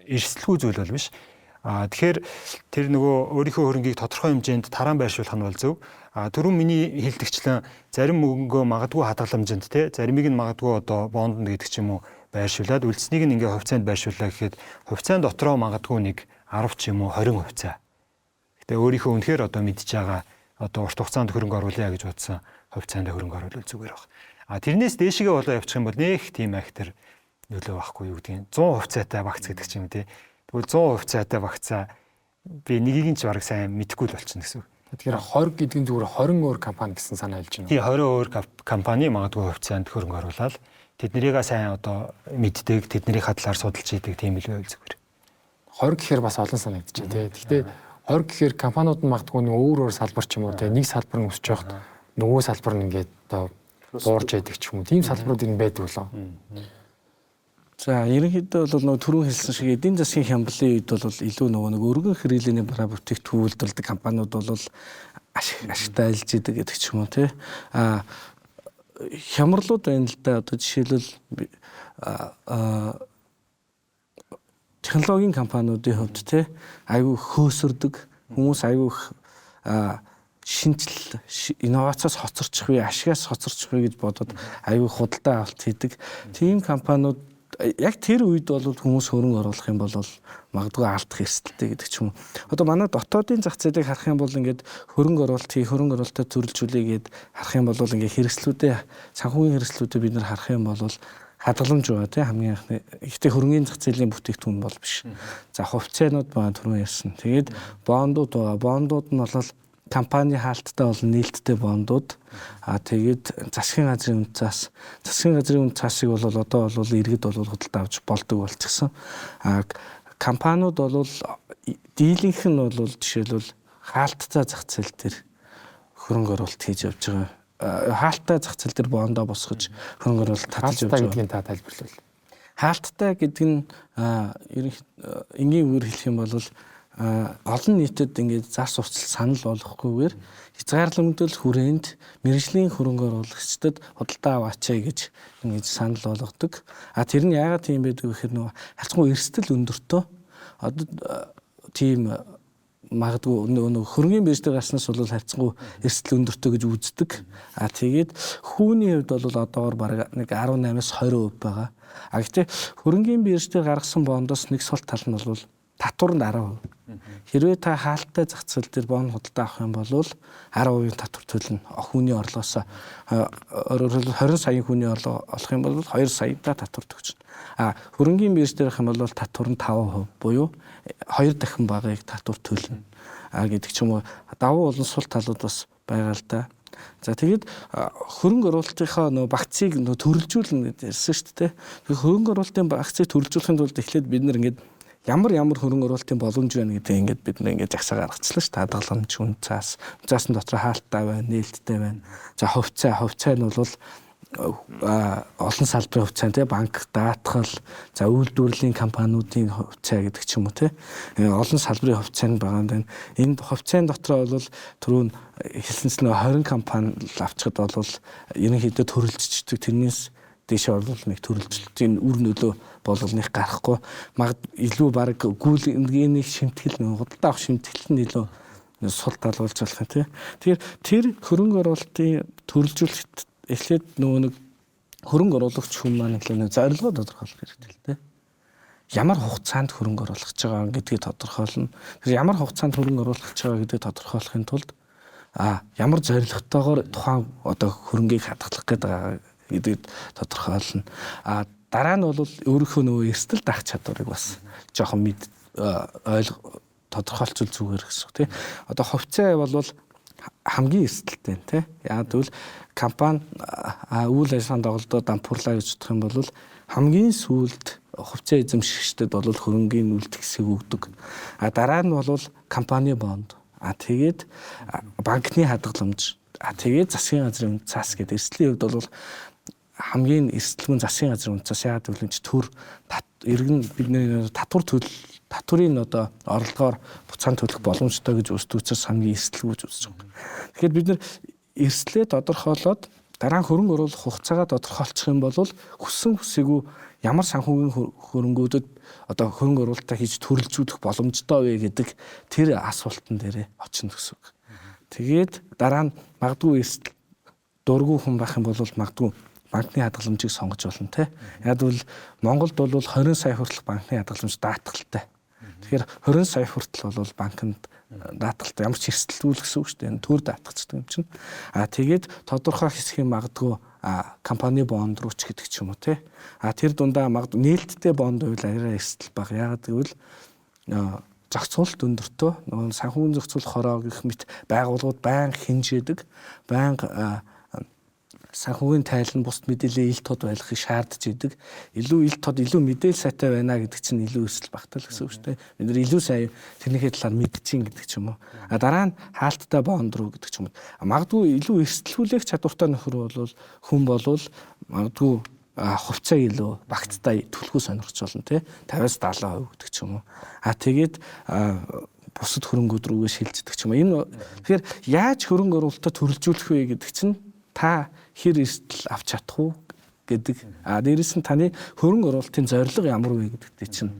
эрсдэлгүй зүйл бол биш. Тэгэхээр тэр нөгөө өөрийнхөө хөрөнгийг тодорхой хэмжээнд тараан байршуулах нь бол зөв. Түрүүн миний хэлдэгчлэн зарим мөнгөө магадгүй хадгаламжинд те заримыг нь магадгүй одоо бондонд гэдэг ч юм уу байршуулад үлдснийг нь ингээ хувьцаанд байршууллаа гэхэд хувьцаан дотроо магадгүй нэг 10 ч юм уу 20 хувьцаа. Гэтэ өөрийнхөө үнэхээр одоо мэдж байгаа одоо урт хугацаанд хөрөнгө оруулъя гэж бодсон хувьцаанд хөрөнгө оруулах зүгээр баг. Тэрнээс дээшгээ болоо явчих юм бол нэг тийм ахтар нөлөө байхгүй юу гэдгийг 100 хувьцаатай багц гэдэг ч юм те. Тэгвэл 100 хувьцаатай багцаа би нэгийг нь ч бараг сайн мэдэхгүй л болчихно гэсэн үг. Тэгэхээр 20 гэдэг нь зүгээр 20 өөр компани гэсэн санаа хэлж байна. Тий 20 өөр компани магадгүй хувьцаанд хөрөнгө оруулаад тэднэрийг сайн одоо мэддэг, тэдний хадлаар судалж идэг тийм л байл зүгээр. 20 гэхээр бас олон санагдчихэ тий. Гэхдээ 20 гэхээр компаниуд нь магадгүй нэг өөр салбар ч юм уу тий. Нэг салбар нь өсөж явахад нөгөө салбар нь ингээд одоо буурж яадаг ч юм уу. Тийм салбарууд энэ байдаг болоо. За ерөнхийдөө бол нөгөө түрүүн хэлсэн шиг эдийн засгийн хямралын үед бол илүү нөгөө өргөн хэрэглээний бараа бүтээгдэхүүн үйлдвэрлэдэг компаниуд бол ашигтай ажиллаж идэг гэдэг ч юм уу тий. Хямралууд байна л да. Одоо жишээлбэл технологийн компаниудын хувьд тий айгүй хөөсөрдөг хүмүүс айгүй шинжил инновацаас хоцорчих вэ, ашигаас хоцорчих вэ гэж бодоод айгүй худалдаа авалт хийдэг. Тийм компаниуд яг тэр үед бол хүмүүс хөрөнгө оруулах юм бол магадгүй алдах эрсдэлтэй гэдэг ч юм уу. Одоо манай дотоодын зах зээлийг харах юм бол ингээд хөрөнгө оруулалтаа төрөлжүүлээгээд харах юм бол ингээд хэрэгслүүдээ санхүүгийн хэрэгслүүдээ бид нар харах юм бол хадгаламж байгаа тийм хамгийн анхны. Гэхдээ хөрөнгөний зах зээлийн бүтээгдэхүүн бол биш. За хувьцаанууд байгаа түрүү ярьсан. Тэгээд бондууд байгаа. Бондууд нь бол компани хаалттай болон нээлттэй бондууд. Тэгээд засгийн газрын үн цаасыг бол одоо бол иргэд бол худалдаа авч болдог болчихсон. Компаниуд бол дийлэнх нь бол жишээлбэл хаалттай зах зээл дээр хөрөнгө оруулалт хийж явж байгаа. Хаалттай зах зээл дээр бондоо босгож хөрөнгө оруулалт таталж явж байгаа. Гэдгийг та тайлбарлавал. Хаалттай гэдэг нь энгийн үгээр хэлэх юм бол олон нийтэд ингээд зар суртал санал болгохгүйгээр хязгаарлагдмал хүрээнд мэргэжлийн хөрөнгө оруулагчдад худалдаа аваачаа гэж ингэж санал болгодог. Тэр нь яагаад тийм байдаг вэ гэхээр нөгөө харьцангуй эрсдэл өндөртөө одоо тийм магадгүй нөгөө хөрөнгөний бирж дээр гарснаас бол харьцангуй эрсдэл өндөртөө гэж үздэг. Тэгээд хүүний хувьд бол одоогоор бараг нэг 18-аас 20% байгаа. Гэхдээ хөрөнгөний бирж дээр гаргасан бондоос нэг сул тал нь бол татвар нь 10%. Хэрвээ та хаалттай зах зээл дээр бонд худалдаа авах юм бол 10% татвар төлнө. Хүүний орлоосоо 20 саяын хүүний орлого олох юм бол 2 саяда татвар төгснө. Хөрөнгөний бирж дээр авах юм бол татвар нь 5%, буюу 2 дахин багыг татвар төлнө. Гэдэг ч юм уу. Давуу болон сул талууд бас байгаа л да. За тэгээд хөрөнгө оруулалтынхаа нөгөө багцыг нөгөө төрөлжүүлнэ гэж ярьсан шүү дээ. Тэгэхээр хөрөнгө оруулалтын багцыг төрөлжүүлэхэд бол эхлээд бид нар ингээд ямар хөрөнгө оруулалтын боломж байна гэдэг ингээд бид нэг ингээд жагсаа гаргачихлаа шүү дээ. Хадгаламж, үн цаас нь дотор хаалттай байна, нээлттэй байна. За хувьцаа нь бол олон салбарын хувьцаа тий банк, даатгал, за үйлдвэрлэлийн компаниудын хувьцаа гэдэг ч юм уу тий олон салбарын хувьцаа нь байгаа юм. Энэ хувьцааны дотор бол түрүүн хэлсэнчлэн 20 компани авчихад бол ерөнхийдөө төрөлжчихдөг. Тэрнээс дэше бол нэг төрөлжлөлтийн үр нөлөө болгоных гарахгүй. Илүү баг гүйлгээний шимтгэл худалдаа авах шимтгэл нь илүү сул тал болж болох юм тий. Тэгэхээр тэр хөрөнгө оруулалтын төрөлжүүлэлт эхлээд нөгөө нэг хөрөнгө оруулагч хүн маань эхлээд зорилгоо тодорхойлох хэрэгтэй л дээ. Ямар хугацаанд хөрөнгө оруулах гэж байгаа гэдгийг тодорхойлно. Тэгэхээр ямар хугацаанд хөрөнгө оруулах гэж байгаа гэдгийг тодорхойлохын тулд ямар зорилготойгоор тухайн одоо хөрөнгийг хадгалах гэдэг гэдгийг тодорхойлно. Дараа нь бол өөрийнхөө нөгөө эрсдэл даах чадварыг бас жоохон тодорхойлцол зүгээр гэсэн үг тийм. Одоо хувьцаа бол хамгийн эрсдэлтэй тийм. Яг тэгвэл компани үйл ажиллагаанд тоглодоо дампуурлаа гэж бодох юм бол хамгийн сүүлд хувьцаа эзэмшигчдэд бол хөрөнгийн үлдгэсийг өгдөг. Дараа нь бол компани бонд. Тэгээд банкны хадгаламж. Тэгээд засгийн газрын цаас гэдэг эрсдлийн хувьд бол хамгийн эрсдэлгүй засгийн газрын үнцас яагаад гэвэл төр иргэн бидний татврын одоо орлогоор буцаан төлөх боломжтой гэж үздэг учраас хамгийн эрсдэлгүй гэж үзэж байгаа. Тэгэхээр бид нэр эрсдлээ тодорхойлоод дараа нь хөрөнгө оруулах хугацаагаа тодорхойлчих юм бол хүссэн хүсээгүй ямар санхүүгийн хөрөнгөдөд одоо хөрөнгө оруулалтаа хийж төрөлжүүлэх боломжтой вэ гэдэг тэр асуултан дээрээ очино гэсэн үг. Тэгээд дараа нь магадгүй эрсдэл дургүй хүн байх юм бол магадгүй банкны хадгаламжийг сонгож болно те. Яг бол Монголд бол 20 сая хүртэлх банкны хадгаламж даатгалтай. Тэгэхээр 20 сая хүртэл бол банкнд даатгалтай ямар ч эрсдэлгүй гэсэн үг шүү дээ. Төр даатгацдаг юм чинь. Тэгээд тодорхой хэсгийн магадгүй компани бонд руу ч гэдэг ч юм уу те. Тэр дундаа магадгүй нээлттэй бонд байвал арай эрсдэл бага. Яагаад гэвэл зохицуулалт өндөртөө нөгөө санхүүгийн зохицуулах хороо гэх мэт байгууллагууд байнга хинжээдэг, байнга санхүүгийн тайлан бусд мэдээлэл ил тод байлгахыг шаардж идэг. Илүү ил тод илүү мэдээлэл сайтай байна гэдэг чинь илүү эрсдэл багтал гэсэн үг шүү дээ. Бид нар илүү сайн тэрнийхээ талаар мэдчихин гэдэг ч юм уу. Дараа нь хаалттай бонд руу гэдэг ч юм уу. Магадгүй илүү эрсдэлгүүлэх чадвартай нөхөр бол хүн болвол магадгүй хувьцааг илүү багцтай төлхөө сонирхож болно тий 50-70% гэдэг ч юм уу. Тэгээд бусад хөрөнгүүд рүүгээ шилждэг ч юм уу. Энэ тэгэхээр яаж хөрөнгө оруулалтаа төрөлжүүлэх вэ гэдэг чинь та хэр эрсдэл авч чадах уу гэдэг. Дээрээс нь таны хөрөнгө оруулалтын зорилго ямар вэ гэдэгтэй чинь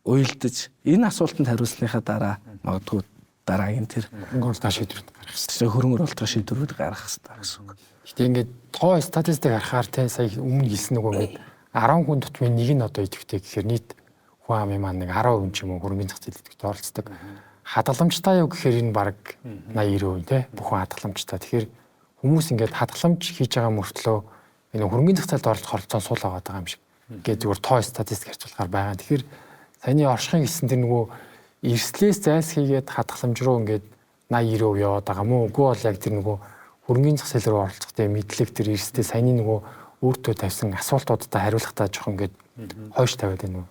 уйлдаж энэ асуултанд хариулсныхаа дараа магадгүй дараагийн тэр хөрөнгө оруулалтаа шийдвэрт гаргах хэрэгтэй хөрөнгө оруулалтаа шийдвэрүүд гаргах хэрэгтэй гэсэн үг. Гэтэ ингээд тоо статистик харахаар те сая өмнө хэлсэн нөгөө ингээд 10 хүн тутмын нэг нь одоо идэвхтэй гэхээр нийт хүн амын маань нэг 10% ч юм уу хөрөнгөний зах зээл идэвхтэй оролцдог. Хадгаламжтай юу гэхээр энэ баг 80-90% те бүхэн хадгаламжтай. Тэгэхээр хүмүүс ингээд хадгаламж хийж байгаа мөртлөө энэ хөрөнгөний зах зээлд оролцох оролцоо сул аваад байгаа юм шиг. Ингээд зүгээр тоо статистик харьцуулахаар байгаа. Тэгэхээр саяны оршихын гэсэн тэр нөгөө эрслээс зайлсхийгээд хадгаламж руу ингээд 80-90% яваад байгаа мó. Үгүй бол яг тэр нөгөө хөрөнгөний зах зээл рүү оролцохтой мэдлэг тэр эрсдэл саяны нөгөө өөртөө тавьсан асуултуудаа хариулахдаа жоохон ингээд хойш тавиад байна уу?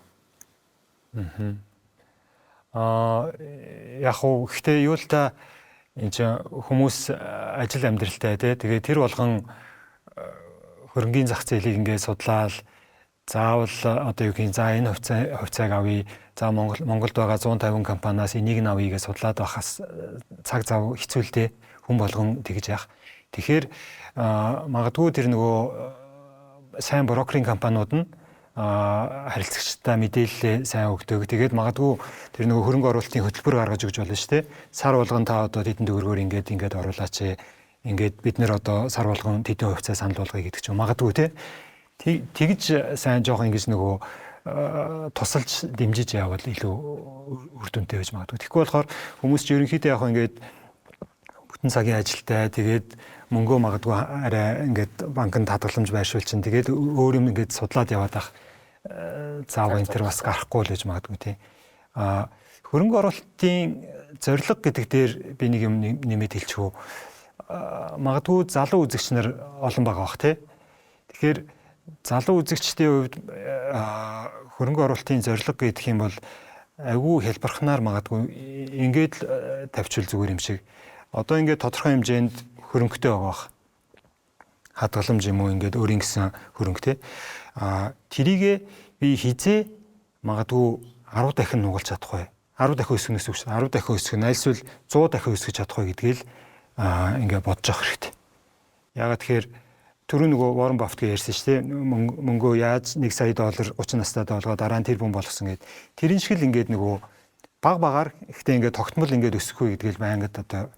Яг уу гэхдээ юу л та энэ чинь хүмүүс ажил амьдралтай тий тэгээ тэр болгон хөрөнгөний зах зээлийг ингээд судлаад заавал одоо юу гэх за энэ хувьцааг авъя. За Монголд байгаа 150 компаниас энийг нь авъя гэж судлаад байхаас цаг зав хэцүүлтэй хүн болгон тэгж яах. Тэгэхээр магадгүй тэр нөгөө сайн брокеринг компаниуд нь харилцагчтай мэдээлэл сайн өгдөг. Тэгээд магадгүй тэр нөгөө хөрөнгө оруулалтын хөтөлбөр гаргаж өгч болно шүү дээ. Сар болгон та одоо тэдэн төгрөгөөр ингээд оруулаач. Ингээд бид нэр одоо сар болгон тэдэн хувьцаа санал болгоё гэдэг ч юм магадгүй те. Тэгж сайн жоох ингэж нөгөө тусалж дэмжиж явбал илүү үр дүнтэй байж магадгүй. Тэгэхгүй болохоор хүмүүс ч ерөнхийдөө яг ингээд бүтэн цагийн ажилтай тэгээд мөнгөө магадгүй арай ингээд банкнд хадгаламж байршуул чинь тэгээд өөр юм ингээд судлаад яваад ах заав энэ төр бас гарахгүй л гэж магадгүй тий. Хөрөнгө оруулалтын зорилго гэдэг дээр би нэг юм нэмээд хэлчихв. Магадгүй залуу үзэгч нар олон байгаа бах тий. Тэгэхээр залуу үзэгчдийн хувьд хөрөнгө оруулалтын зорилго гэдэг юм бол айгүй хэлбэрхнаар магадгүй ингээд л тавьчвал зүгээр юм шиг. Одоо ингээд тодорхой хэмжээнд хөрөнгөтэй байгаа бах. Хадгаламж юм уу ингээд өөрийн гэсэн хөрөнгөтэй. Тэрийгэ би хизээ магадгүй 10 дахин нугалж чадах бай. 10 дахин өсгөнөөс үгүй 10 дахин өсгөх нь альсвал 100 дахин өсгөж чадах бай гэдгээл ингээд бодож явах хэрэгтэй. Яагаад тэгэхээр түрүү нөгөө Warren Buffett ярьсан шүү дээ. Мөнгөө яаж $1 сая 30 настай болгоо дараа нь тэр бүм болгосон гэд. Тэрэн шиг л ингээд нөгөө баг ихтэй ингээд тогтмол ингээд өсөхгүй гэдгээл байнгад одоо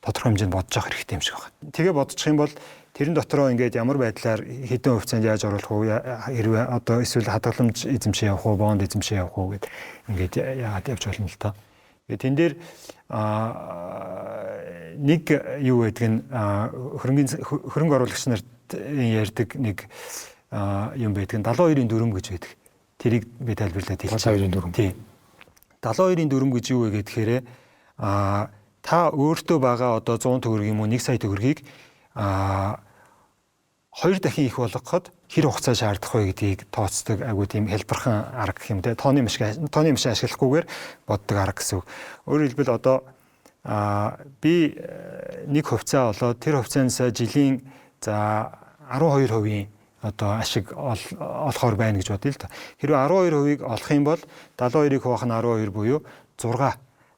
тодорхой хэмжээнд бодож явах хэрэгтэй юм шиг байна. Тэгээ бодчих юм бол тэрэн дотроо ингээд ямар байдлаар хэдэн хувьцаанд яаж оруулах уу хэрвээ одоо эсвэл хадгаламж эзэмшээ явах уу, бонд эзэмшээ явах уу гэд ингээд яагаад явж болно л та. Тэгээ тэн дээр нэг юу гэдэг нь хөрөнгө оруулагч нарт ярьдаг нэг юм байдаг. 72-ийн дүрм гэж байдаг. Тэрийг би тайлбарлаад хэлчихье. 72-ийн дүрм. Тий. 72-ийн дүрм гэж юу вэ гэхээр та өөртөө байгаа одоо 100 төгрөг юм уу 1 сая төгрөгийг 2 дахин их болгоход хэр хугацаа шаардах вэ гэдгийг тооцдог айгуу тийм хэлбэрхэн арга гэх юм те. Тооны маш ашиглахгүйгээр боддог арга гэсэн үг. Өөрөөр хэлбэл одоо би нэг хувьцаа олоод тэр хувьцаанаас жилийн за 12% одоо ашиг олохоор байна гэж бодъё л та. Хэрвээ 12%-ийг олох юм бол 72-ыг хуваах нь 12 буюу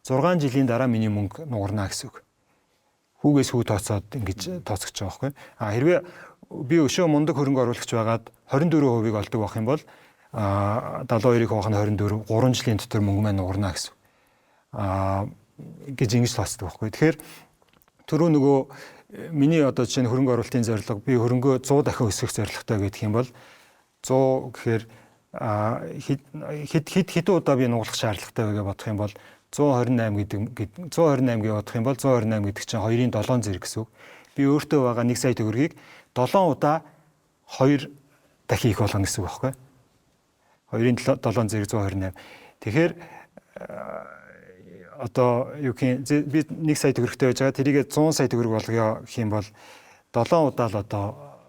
6 жилийн дараа миний мөнгө нугарна гэсэн үг. Хүүгээс хүү тооцоод ингэж тооцож байгаа байхгүй. Хэрвээ би өшөө мундаг хөрөнгө оруулагч байгаад 24%-ийг олдог байх юм бол 72-ыг хуваах нь 24, 3 жилийн дотор мөнгө маань нугарна гэсэн. Гэж ингэж тооцдог байхгүй. Тэгэхээр түрүү нөгөө миний одоо жишээ нь хөрөнгө оруулалтын зорилго би хөрөнгөө 100 дахин өсгөх зорилготой гэдэг юм бол 100 гэхээр хэд удаа би нугалах шаардлагатай вэ гэж бодох юм бол 128 гэж бодох юм бол 128 гэдэг чинь 2-ын 7 зэрэг гэсэн үг. Би өөртөө байгаа 1 сая төгрөгийг 7 удаа 2 дахин их болгоно гэсэн үг байхгүй. 2-ын 7 зэрэг 128. Тэгэхээр одоо юу гэх би 1 сая төгрөгтэй байж байгаа тэрийг 100 сая төгрөг болгоё гэх юм бол 7 удаа л одоо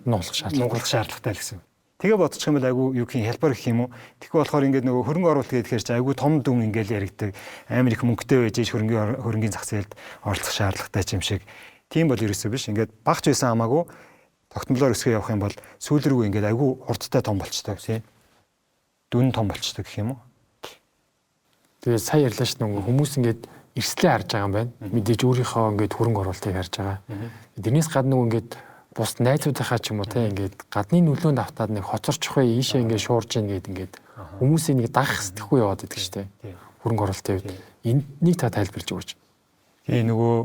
нугалах шаардлагатай л гэсэн. Тэгээ бодчих юм бол айгүй юу гэх хэлбэр гэх юм уу. Тэгэхгүй болохоор ингээд нөгөө хөрөнгө оруулалт гэхээр чи айгүй том дүн ингээл яригдаг. Амар их мөнгөтэй байж хөрөнгөний зах зээлд оролцох шаардлагатай юм шиг. Тийм бол ерөөсөө биш. Ингээд багч байсан хамаагүй тогтмолоор өсгөө явах юм бол сүүл рүү ингээд айгүй хурдтай том болчтой тий. Дүн том болчтой гэх юм уу? Тэгээд сая ярьлаа шүү дээ хүмүүс ингээд эрслээ харж байгаа юм байна. Мэдээж өөрийнхөө ингээд хөрөнгө оруулалтыг харж байгаа. Тэрнээс гадна ингээд бус найзуудынхаа ч юм уу те ингээд гадны нөлөөнд автаад нэг хоцорчих вэ ийшээ ингээд шуурж ийн гэд ингээд хүмүүсийг нэг дагах сэтгэхгүй яваад идэг шүү дээ. Хөрөнгө оруулалтын үед энийг та тайлбарлаж өгөөч. Тэгээ нөгөө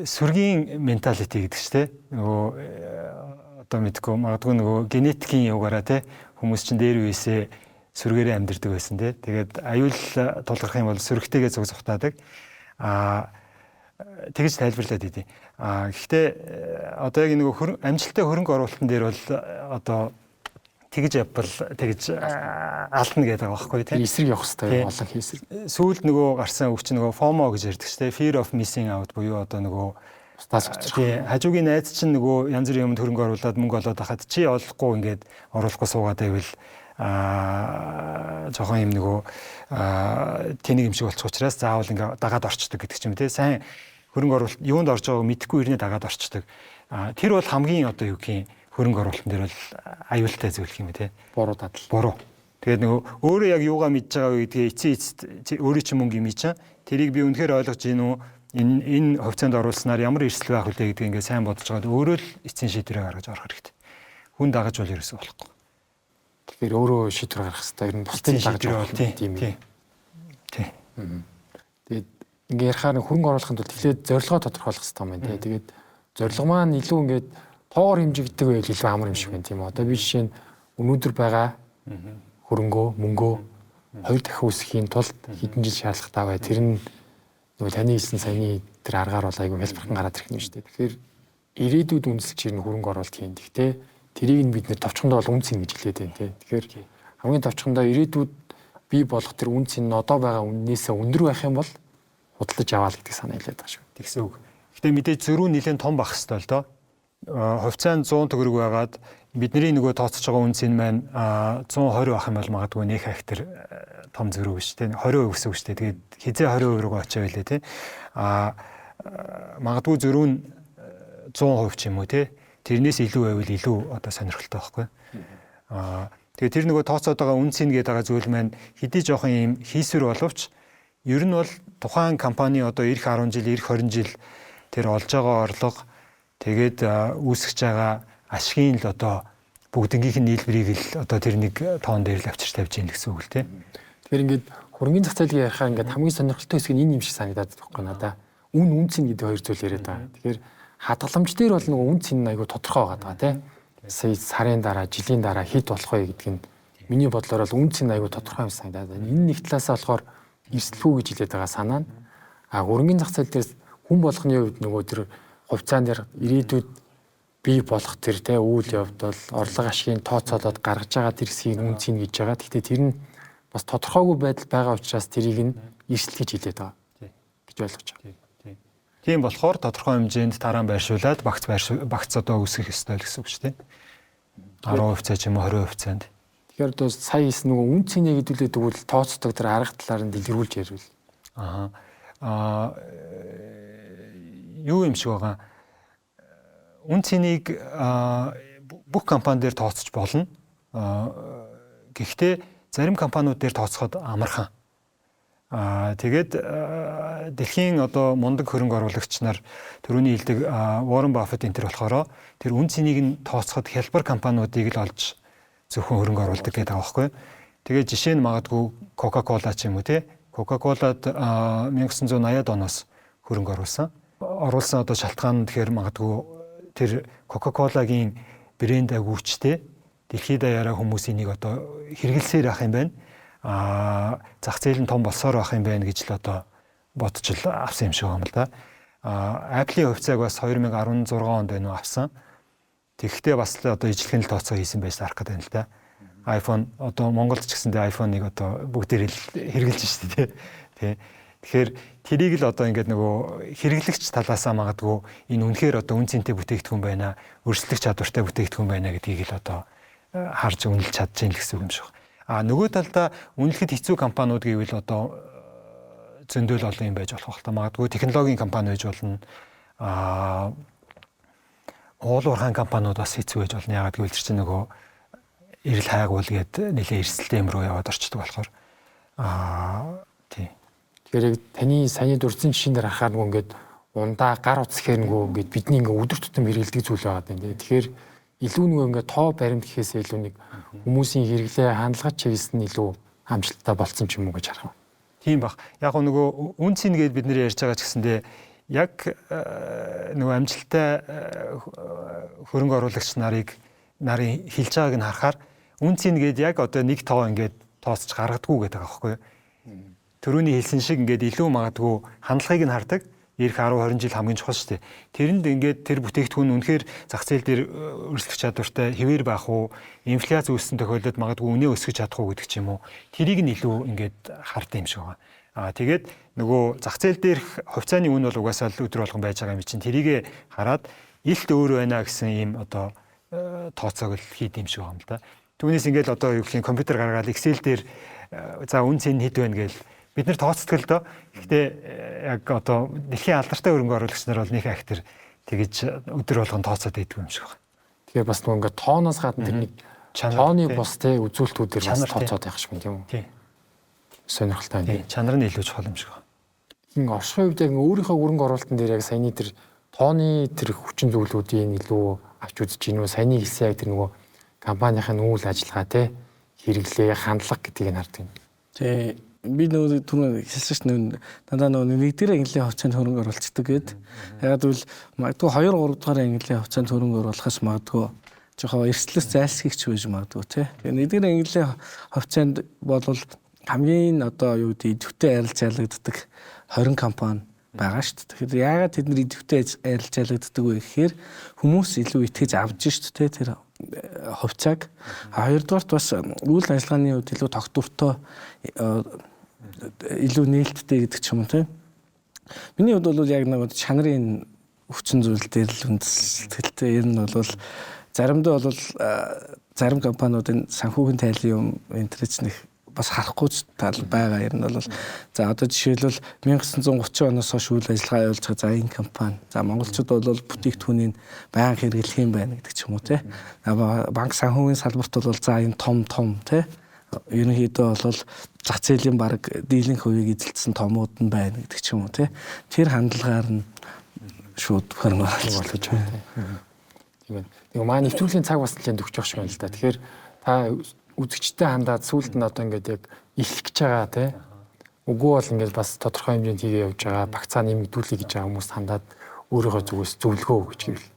сүргийн менталити гэдэг чинь те нөгөө одоо мэдгүй магадгүй нөгөө генетикийн югаараа те хүмүүс чинь дээр үесээ сүргээрээ амьдэрдэг байсан те. Тэгээд аюул тулгарх юм бол сүргтэйгээ зүг зүхтаадаг. Тэгж тайлбарлаад идэв. Гэхдээ одоо яг нөгөө амжилттай хөрөнгө оруулалтын дээр бол одоо тэгж явбал тэгж алдна гэдэг байгаа байхгүй тийм. Эсрэг явах хэрэгтэй олон хийсэр. Сүүлд нөгөө гарсан үг чинь нөгөө FOMO гэж ярьдаг шүү дээ. Fear of missing out буюу одоо нөгөө стас учрах. Тийм хажуугийн найз чинь нөгөө янз бүрийн юмд хөрөнгө оруулаад мөнгө олоод хахад чи олохгүй ингээд оруулахгүй суугаад байвал жоохон юм нөгөө тэнийг юм шиг болчих учраас заавал ингээд дагаад орчдөг гэдэг ч юм тий. Сайн хөрөнгө оруулалт юунд орж байгааг мэдэхгүй ирнэ дагаад орчдөг. Тэр бол хамгийн одоо юу гэх юм хөрөнгө оруулалтын дээр бол аюултай зүйл юм тий. Буруу дадал. Буруу. Тэгээд нөгөө өөрөө яг юугаа мэдж байгаа вэ гэдгийг эцээ өөрийн чинь мөнгө юм чинь тэрийг би үнэхээр ойлгож гин үү энэ хувьцаанд оруулснаар ямар эрсдэл байх вэ гэдгийг ингээд сайн бодож байгаа. Өөрөө л эцсийн шийдвэрээ гаргаж орох хэрэгтэй. Хүн дагаж бол ерөөсөө болохгүй. Тэгэхээр өөрөө шийдвэр гаргах хэрэгтэй. Ер нь бусдын дагаж явах тийм юм. Тийм. Тэгээд ингээ ярихаар хөрөнгө оруулахын тулд эхлээд зорилгоо тодорхойлох хэрэгтэй юм байна тий. Тэгээд зорилго маань илүү ингээд тоогоор хэмжигддэг байл илүү амар юм шиг байна тийм үү. Одоо би жишээ нь өнөөдөр байгаа хөрөнгөө мөнгөө 2 дахин үсгэхийн тулд хэдэн жил шаардлагатай бай. Тэр нь нөгөө таны хэлсэн саяны тэр аргаар бол айгүй хэлбэрхэн гараад ирэх юм шүү дээ. Тэгэхээр ирээдүйд үнэлж ирнэ хөрөнгө оруулалт хийн. Гэхдээ тэрийг нь бид нэр товчхондоо бол үнц гэж хэлээд байна тий. Тэгэхээр хамгийн товчхондоо ирээдүйд бий болох тэр үнц нь одоо байгаа үннээсээ өндөр байх юм бол худалдаж аваад гэдэг санаа хэлээд байгаа шүү. Тэгсэн үг. Гэтэ мэдээж зөрүү нэлээд том бах хэвээр л доо. Хувьцаанд 100 төгрөг байгаад бидний нөгөө тооцож байгаа үнц нь маань 120 байх юм бол магадгүй нэг хектар том зөрүү биш тий 20% гэсэн үг шүү дээ. Тэгээд хизээ 20% руу очиж байлээ тий. Магадгүй зөрүү нь 100% ч юм уу тий. Тэрнээс илүү байвал илүү одоо сонирхолтой байхгүй. Тэгээд тэр нөгөө тооцоод байгаа үнцийг гээд байгаа зүйл маань хэдий жоохон юм хийсвэр боловч ер нь бол тухайн компани одоо эх 10 жил, эх 20 жил тэр олж байгаа орлого тэгээд үүсгэж байгаа ашигын л одоо бүгднгийнх нь нийлбэрийг л одоо тэр нэг тоон дээр л авчирч тавьж ийн гэсэн үг л тийм. Тэгэхээр ингээд хөрөнгөний зах зээлийг ярихаар ингээд хамгийн сонирхолтой хэсэг нь энэ юм шиг санагдаад байна надаа. Үнц нь гэдэг хоёр зүйл яриад байгаа. Тэгэхээр хадгаламж дээр бол нөгөө үнц нь айгүй тодорхой байгаа тийм. Сая сарын дараа, жилийн дараа хэд болох вэ гэдг нь миний бодлоор бол үнц нь айгүй тодорхой юм санагдаад байна. Энэ нэг талаасаа болохоор эрсдэлгүй гэж хэлээд байгаа санаа нь хөрөнгөний зах зээл дээр хүн болгоны хувьд нөгөө тэр хувьцаан дээр ирээдүйд бий болох тэр тэ үйл явдал орлого ашигын тооцоолоод гаргаж байгаа тэр хэсгийг үнцийг гэж байгаа. Гэхдээ тэр нь бас тодорхойгүй байдал байгаа учраас тэрийг нь эрсдэл гэж хэлээд байгаа гэж ойлгож байгаа. Тийм болохоор тодорхой хэмжээнд таран байршуулад багц одоо үүсгэх ёстой л гэсэн үг шүү дээ. 10% ч юм уу 20%. Тэгэхээр одоо сая хийсэн нөгөө үнцийг хэдүүлээд тэгвэл тооцдог тэр арга талаар нь дэлгэрүүлж ярил. Юу юм шиг байгаа. Үнцнийг бүх компани дээр тооцож болно. Гэхдээ зарим компаниуд дээр тооцоход амархан. Тэгээд дэлхийн одоо мундаг хөрөнгө оруулагч нар түрүүний хэлдэг Warren Buffett энэ төр болохоор тэр үнцнийг нь тооцоход хялбар компаниудыг л олж зөвхөн хөрөнгө оруулдаг гэдэг байгаа байхгүй. Тэгээд жишээ нь магадгүй Coca-Cola ч юм уу тий. Coca-Cola-д 1980-ад оноос хөрөнгө оруулсан одоо шалтгаан нь тэгэхээр магадгүй тэр Coca-Cola-гийн брэнд агуулчтэй дэлхийд даяараа хүмүүсийн нэг одоо хэрэгэлсээр ах юм байна. Зах зээл нь том болсоор байх юм байна гэж л одоо бодож л авсан юм шиг байна л да. Apple-ийн хувьцааг бас 2016 онд байна уу авсан. Тэгэхдээ бас л одоо ижлэхэн л тооцоо хийсэн байж харах гэдэг юм л да. iPhone одоо Монголд ч гэсэндээ iPhone-ыг одоо бүгдээр хэрэгжилж штэ тий. Тэгэхээр тэрийг л одоо ингээд нөгөө хэрэглэгч талаасаа магадгүй энэ үнэхээр одоо үн цэнтэй бүтээгдэхүүн байна, өрсөлдөх чадвартай бүтээгдэхүүн байна гэдгийг л одоо харж үнэлж чадж ийн гэсэн юм шиг. Нөгөө талдаа үнэлэхэд хэцүү компаниуд гэвэл одоо зөндөл олон юм байж болох л та магадгүй технологийн компани байж болно. уулуурхаан компаниуд бас хэцүү байж болно. Ягаад гэвэл чинь нөгөө эрэл хайгуул гээд нэлээ эрсдэлтэй юм руу яваад орчдөг болохоор тий. Тэгэхээр таны саяны дурдсан жишээн дээр харахаар нөгөө ингээд ундаа гар утсхээр нөгөө ингээд бидний ингээд өдөр тутам хэрэгэлдэг зүйл байгаа юм. Тэгэхээр илүү нөгөө ингээд тоо баримт гэхээсээ илүү нэг хүмүүсийн хэрэглээ хандлага чиглэс нь илүү амжилттай болсон ч юм уу гэж харах. Тийм баг. Яг нөгөө үн цэн гээд бид нэр ярьж байгаа ч гэсэндээ яг нөгөө амжилттай хөрөнгө оруулагч нарын хэлж байгааг нь харахаар үн цэн гээд яг одоо нэг тоо ингээд тооцож гаргадаггүй гэдэг байгаа байхгүй юу? Төрөний хэлсэн шиг ингээд илүү магадгүй хандлагыг нь хардаг. Ирэх 10 20 жил хамгийн чухал шүү дээ. Тэрэнд ингээд тэр бүтээгдэхүүн үнэхээр зах зээл дээр өрсөлдөх чадвартай хэвээр байх уу, инфляц үүссэн тохиолдолд магадгүй үнэ өсгөж чадах уу гэдэг ч юм уу. Тэрийг нь илүү ингээд хардсан юм шиг байна. Тэгээд нөгөө зах зээл дээрх хувьцааны үн бол угаасаа л өдөр болгон байж байгаа юм чинь тэрийг хараад илт өөр байна гэсэн ийм одоо тооцоог л хийд юм шиг байна л да. Түүнээс ингээд одоо юу гэх юм компьютер гаргаад Excel дээр за үн цэн хэд байна гээл бид нар тооцдог л доо. Гэхдээ яг одоо дэлхийн алдартай хөрөнгө оруулагч нар бол нэг актер тэгэж өдөр болгон тооцоод идэх юм шиг байна. Тэгээ бас нөгөө ингээд тооноос гадна тэрний тооны бус те үзүүлэлтүүдээр бас тооцоод явах шиг юм. Тийм. Сонирхолтой байна. Чанар нь илүү чухал юм шиг байна. Хин оршихуй үед яг өөрийнхөө хөрөнгө оруулалтын дээр яг саяны тэр тооны тэр хүчин зүйлүүдийн илүү авч үзэж гинөө саяны хэлсэн яг тэр нөгөө компанийн үйл ажиллагаа те хэрэглээ хандлага гэдгийг нь хардаг юм. Тий. Би нөгөө түрүү хэлсэн шүү дээ дандаа нөгөө нэгдүгээр английн хувьцаанд хөрөнгө оруулцдаг гээд ягаад гэвэл магадгүй 2 3 дугаар английн хувьцаанд хөрөнгө оруулахаас магадгүй жоохон эрсдлээс зайлсхийгч байж магадгүй тий. Тэгээ нэгдүгээр английн хувьцаанд бол хамгийн одоо юу гэдэг идэвхтэй арилж ялагддаг 20 компани байгаа шүү дээ. Тэгэхээр яагаад тэд нар идэвхтэй арилж ялагддаг вэ гэхээр хүмүүс илүү итгэж авч шүү дээ тэр хувьцааг. Хоёрдугаарт бас үйл ажиллагааны хувьд илүү тогтвортой илүү нээлттэй гэдэг ч юм уу тийм. Миний хувьд бол яг нэг чанарын хүчин зүйл дээр л үндэслэлтэй. Ер нь бол заримдаа бол зарим компаниудын санхүүгийн тайлын юм интернет нэг бас харахгүй тал байгаа. Ер нь бол за одоо жишээлбэл 1930 оноос хойш үйл ажиллагаа явуулж байгаа за энэ компани. За монголчууд бол бүтээгдэхүүнийг байнга хэрэглэх юм байна гэдэг ч юм уу тийм. Банк санхүүгийн салбарт бол за энэ том тийм. Ерөнхийдөө бол зах зээлийн баг дийлэнх хувийг эзэлсэн томууд нь байна гэдэг ч юм уу тий. Тэр хандлагаар нь шууд хөрөнгө оруулж байна. Тийм. Нэг маань нэвтрүүлгийн цаг бас нэлээд өгч явах шиг байна л да. Тэгэхээр та үзэгчтэй хандаад сүүлд нь одоо ингээд яг эхлэх гэж байгаа тий. Үгүй бол ингээд бас тодорхой хэмжээнд хийгээ явж байгаа багцаа нэмэгдүүлэх гэж байгаа хүмүүс хандаад өөрийнхөө зүгээс зөвлөгөө өгч гэвэл.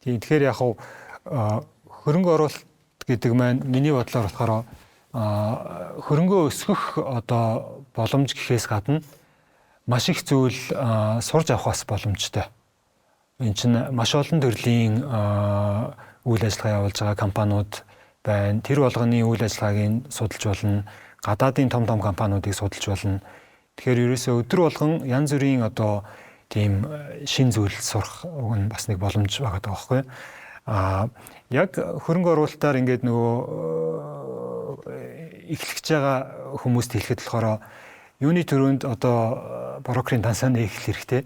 Тийм. Тэгэхээр яг хөрөнгө оруулалт гэдэг маань миний бодлоор болохоор хөрөнгөө өсгөх одоо боломж гэхээс гадна маш их зүйл сурж авах бас боломжтой. Энэ чинь маш олон төрлийн үйл ажиллагаа явуулж байгаа компаниуд байна. Тэр болгоны үйл ажиллагааг судалж болно. Гадаадын том компаниудыг судалж болно. Тэгэхээр ерөөсөө өдөр болгон янз бүрийн одоо тийм шин зүйл сурах нь бас нэг боломж байгаа даахгүй. Яг хөрөнгө оруулалтаар ингээд нөгөө эхлэж байгаа хүмүүст хэлэхэд болохоор юуны төрөнд одоо брокерийн дансаа нээх хэрэгтэй.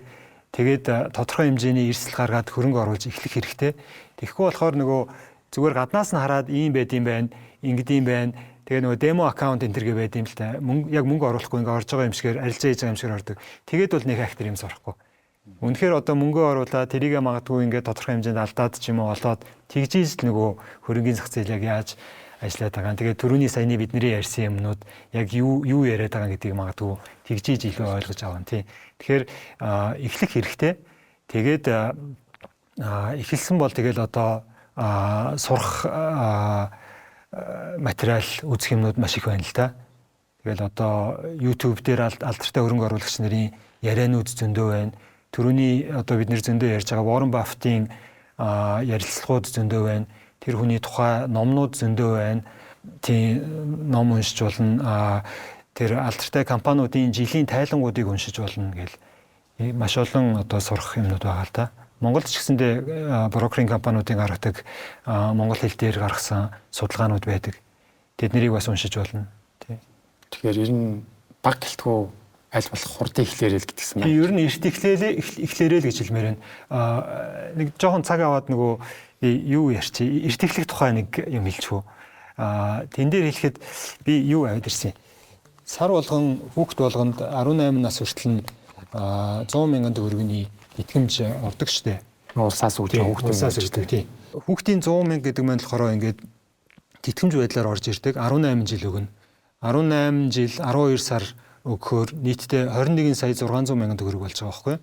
Тэгээд тодорхой хэмжээний эрсдэл гаргаад хөрөнгө оруулж эхлэх хэрэгтэй. Тэгэхгүй болохоор нөгөө зүгээр гаднаас нь хараад ийм байд юм байна, ингэд юм байна. Тэгээ нөгөө демо аккаунт энэ төргээ байд юм л та. Яг мөнгө оруулахгүй ингээд орж байгаа юм шигээр арилжаа хийж байгаа юм шигээр ордог. Тэгээд бол нэг актер юм сурахгүй. Үнэхээр одоо мөнгө оруулаад тэрийг магадгүй ингээд тодорхой хэмжээнд алдаад ч юм уу олоод тэгжиж л нөгөө хөрөнгөний зах зээл яг яаж ажиллаад байгаа. Тэгээд түрүүний саяны бидний ярьсан юмнууд яг юу яриад байгаа гэдгийг магадгүй тэгжиж илүү ойлгож авах нь тий. Тэгэхээр эхлэх хэрэгтэй. Тэгээд эхэлсэн бол тэгэл одоо сурах материал үзэх юмнууд маш их байна л да. Тэгэл одоо YouTube дээр алдартай хөрөнгө оруулагч нарын яриануд зөндөө байна. Түрүүний одоо бид нэр зөндөө ярьж байгаа Warren Buffett-ийн ярилцлагууд зөндөө байна. Тэр хүний тухай номнууд зөндөө байна. Тийм ном уншиж болно. Тэр алдартай компаниудын жилийн тайлангуудыг уншиж болно гэл маш олон одоо сурах юмнууд байгаа л да. Монголд ч гэсэндээ брокерийн компаниудын гаргадаг монгол хэл дээр гаргасан судалгаанууд байдаг. Тэднийг бас уншиж болно. Тий. Тэгэхээр ер нь баг гэлтгүү аль болох хурдан эхлээрэл гэдгсэн байна. Ер нь эрт эхлээрээ л гэж хэлмээр байна. Нэг жоохон цаг аваад нөгөө юу ярьчих. Эрт эхлэх тухай нэг юм хэлчихв. Тэн дээр хэлэхэд би юу аваад ирсэн. Сар болгон хүүхэд болгонд 18 нас хүртэл нь 100 мянган төгрөгийн итгэмж ордог штэ. Улсаас үүж хүүхдээс өгдөг тийм. Хүүхдийн 100 мянга гэдэг маань болохоор ингээд тэтгэмж байдлаар орж ирдэг 18 жил өгнө. 18 жил 12 сар өгөхөөр нийтдээ 21 сая 600 мянган төгрөг болж байгаа байхгүй.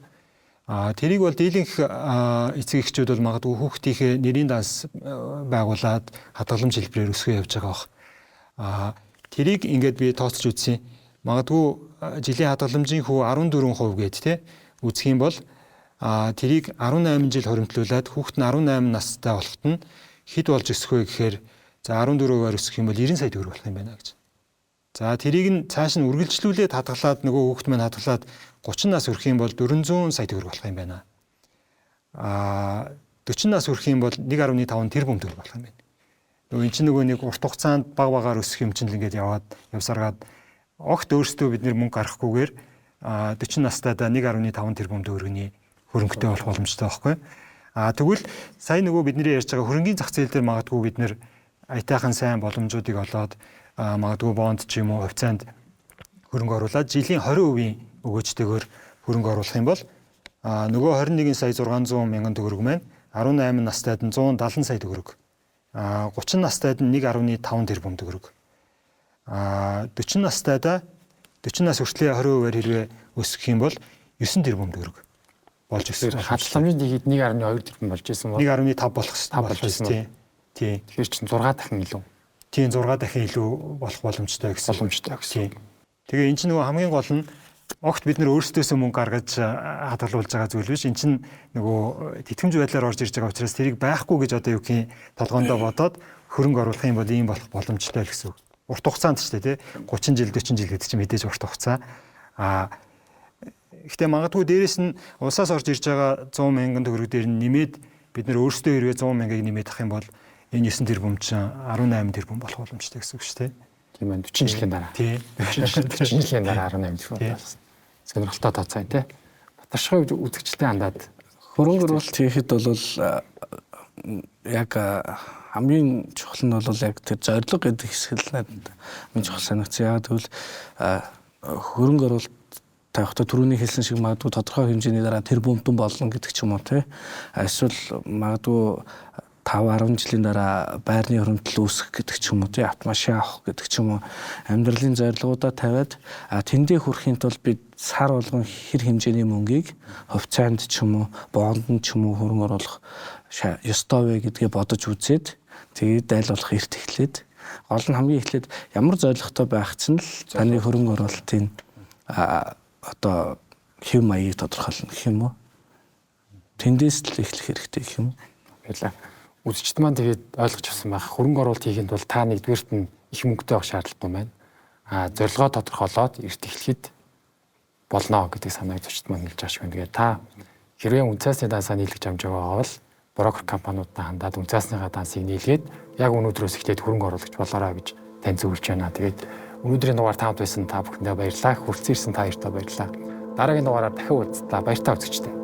Тэрийг бол дийлэнх эцэг эхчүүд бол магадгүй хүүхдийнхээ нэрийн данс байгуулад хадгаламж хэлбэрээр өсгөө явж байгаа баг. Тэрийг ингээд би тооцож үзсэн. Магадгүй жилийн хадгаламжийн хүү 14% гээд те үзэх юм бол тэрийг 18 жил хоримтлуулад хүүхэд нь 18 настай болоход нь хэд болж өсөх вэ гэхээр за 14%-аар өсөх юм бол 90 сая төгрөг болох юм байна гэж. За тэрийг нь цааш нь үргэлжлүүлээд хадгалаад нөгөө хүүхэд маань хадгалаад 30 нас хүрэх юм бол 400 сая төгрөг болох юм байна. 40 нас хүрэх юм бол 1.5 тэрбум төгрөг болох юм байна. Нөгөө эн чинь нөгөө нэг урт хугацаанд баг багаар өсөх юм чинь л ингээд явсаргаад огт өөрсдөө бид нэр мөнгө гарахгүйгээр 40 настайдаа 1.5 тэрбум төгрөгийн хөрөнгөтэй болох боломжтой байхгүй. Тэгвэл сая нөгөө бидний ярьж байгаа хөрөнгийн зах зээл дээр магадгүй бид нэр аятайхан сайн боломжуудыг олоод магадгүй бонд ч юм уу хувьцаанд хөрөнгө оруулаад жилийн 20% өгөөжтэйгээр хөрөнгө оруулах юм бол нөгөө 21 сая 600 мянган төгрөг маань 18 настайд нь 170 сая төгрөг. 30 настайд нь 1.5 тэрбум төгрөг. 40 настайдаа 40 нас хүртлээр 20%-аар хэрвээ өсгөх юм бол 9 тэрбум төгрөг болж өсөх. Хадгаламжийн дэхэд 1.2 тэрбум болж исэн бол 1.5 болох хэрэгтэй. Тийм. Тэгэхээр чинь 6 дахин илүү. Тийм 6 дахин илүү болох боломжтой гэсэн. Тэгээ эн чинь нөгөө хамгийн гол нь огт бид нэр өөрсдөөсөө мөнгө гаргаж хадгалуулж байгаа зүйл биш. Эн чинь нөгөө тэтгэмж байдлаар орж ирж байгаа учраас тэрийг байхгүй гэж одоо юу гэх юм толгоондоо бодоод хөрөнгө оруулах юм бол ийм болох боломжтой л гэсэн үг. Урт хугацаанд ч тийм 30 жил 40 жил гэдэг чинь мэдээж урт хугацаа. Гэхдээ магадгүй дээрэс нь улсаас орж ирж байгаа 100 мянган төгрөг дээр нэмээд бид нэр өөрсдөө хэрвээ 100 мянгаыг нэмээд авах юм бол энэ 9 тэрбум чинь 18 тэрбум болох боломжтой гэсэн үг шүү дээ. Тийм байна. 40 жилийн дараа. Тийм. 40 жилийн дараа 18 тэрбум болсон. Сонирхолтой тооцоо энэ тий. Батаршгүй үзэгчтэй хандаад хөрөнгө оруулалт хийхэд бол яг хамгийн чухал нь бол яг тэр зорилго гэдэг хэсэг л хамгийн чухал санагдсан. Яг тэгвэл хөрөнгө оруулалт тавихтаа түрүүний хэлсэн шиг магадгүй тодорхой хэмжээний дараа тэр бомтон болно гэдэг ч юм уу тий. Эсвэл магадгүй 5-10 жилийн дараа байрны хөрөмтөл үүсгэх гэдэг ч юм уу тий, автомашин авах гэдэг ч юм уу амьдралын зорилгоудаа тавиад тэндээ хүрэхийн тулд бид сар болгон хэр хэмжээний мөнгийг хувьцаанд ч юм уу бондонд ч юм уу хөрөнгө оруулах ёстой вэ гэдгээ бодож үзээд тэгээд айл болох эрт эхлээд гол нь хамгийн эхлээд ямар зорилготой байх чинь л таны хөрөнгө оруулалтын одоо хэв маягийг тодорхойлно гэх юм уу. Тэндээс л эхлэх хэрэгтэй гэх юм уу. Баярлалаа. Үзэгчд маань тэгээд ойлгож авсан байх. Хөрөнгө оруулалт хийхэд бол та нэгдүгээрт нь их мөнгөтэй авах шаардлагагүй байна. Зорилгоо тодорхойлоод эрт эхлэхэд болно гэдэг санааг зочд маань хэлж байгаа шиг байна. Тэгээд та хэрвээ үнцаасны дансаа нийлгэж амж байгаа бол брокер компаниудаа хандаад үнцаасныхаа дансыг нийлгээд яг өнөөдрөөс эхлээд хөрөнгө оруулагч болоорой гэж тань зөвлөж байна. Тэгээд өнөөдрийн дугаар таамт байсан та бүхэндээ баярлалаа. Хүрэлцэн ирсэн та хоёртаа баярлалаа. Дараагийн дугаараар дахин уулзлаа. Баяр та үзэгчдээ.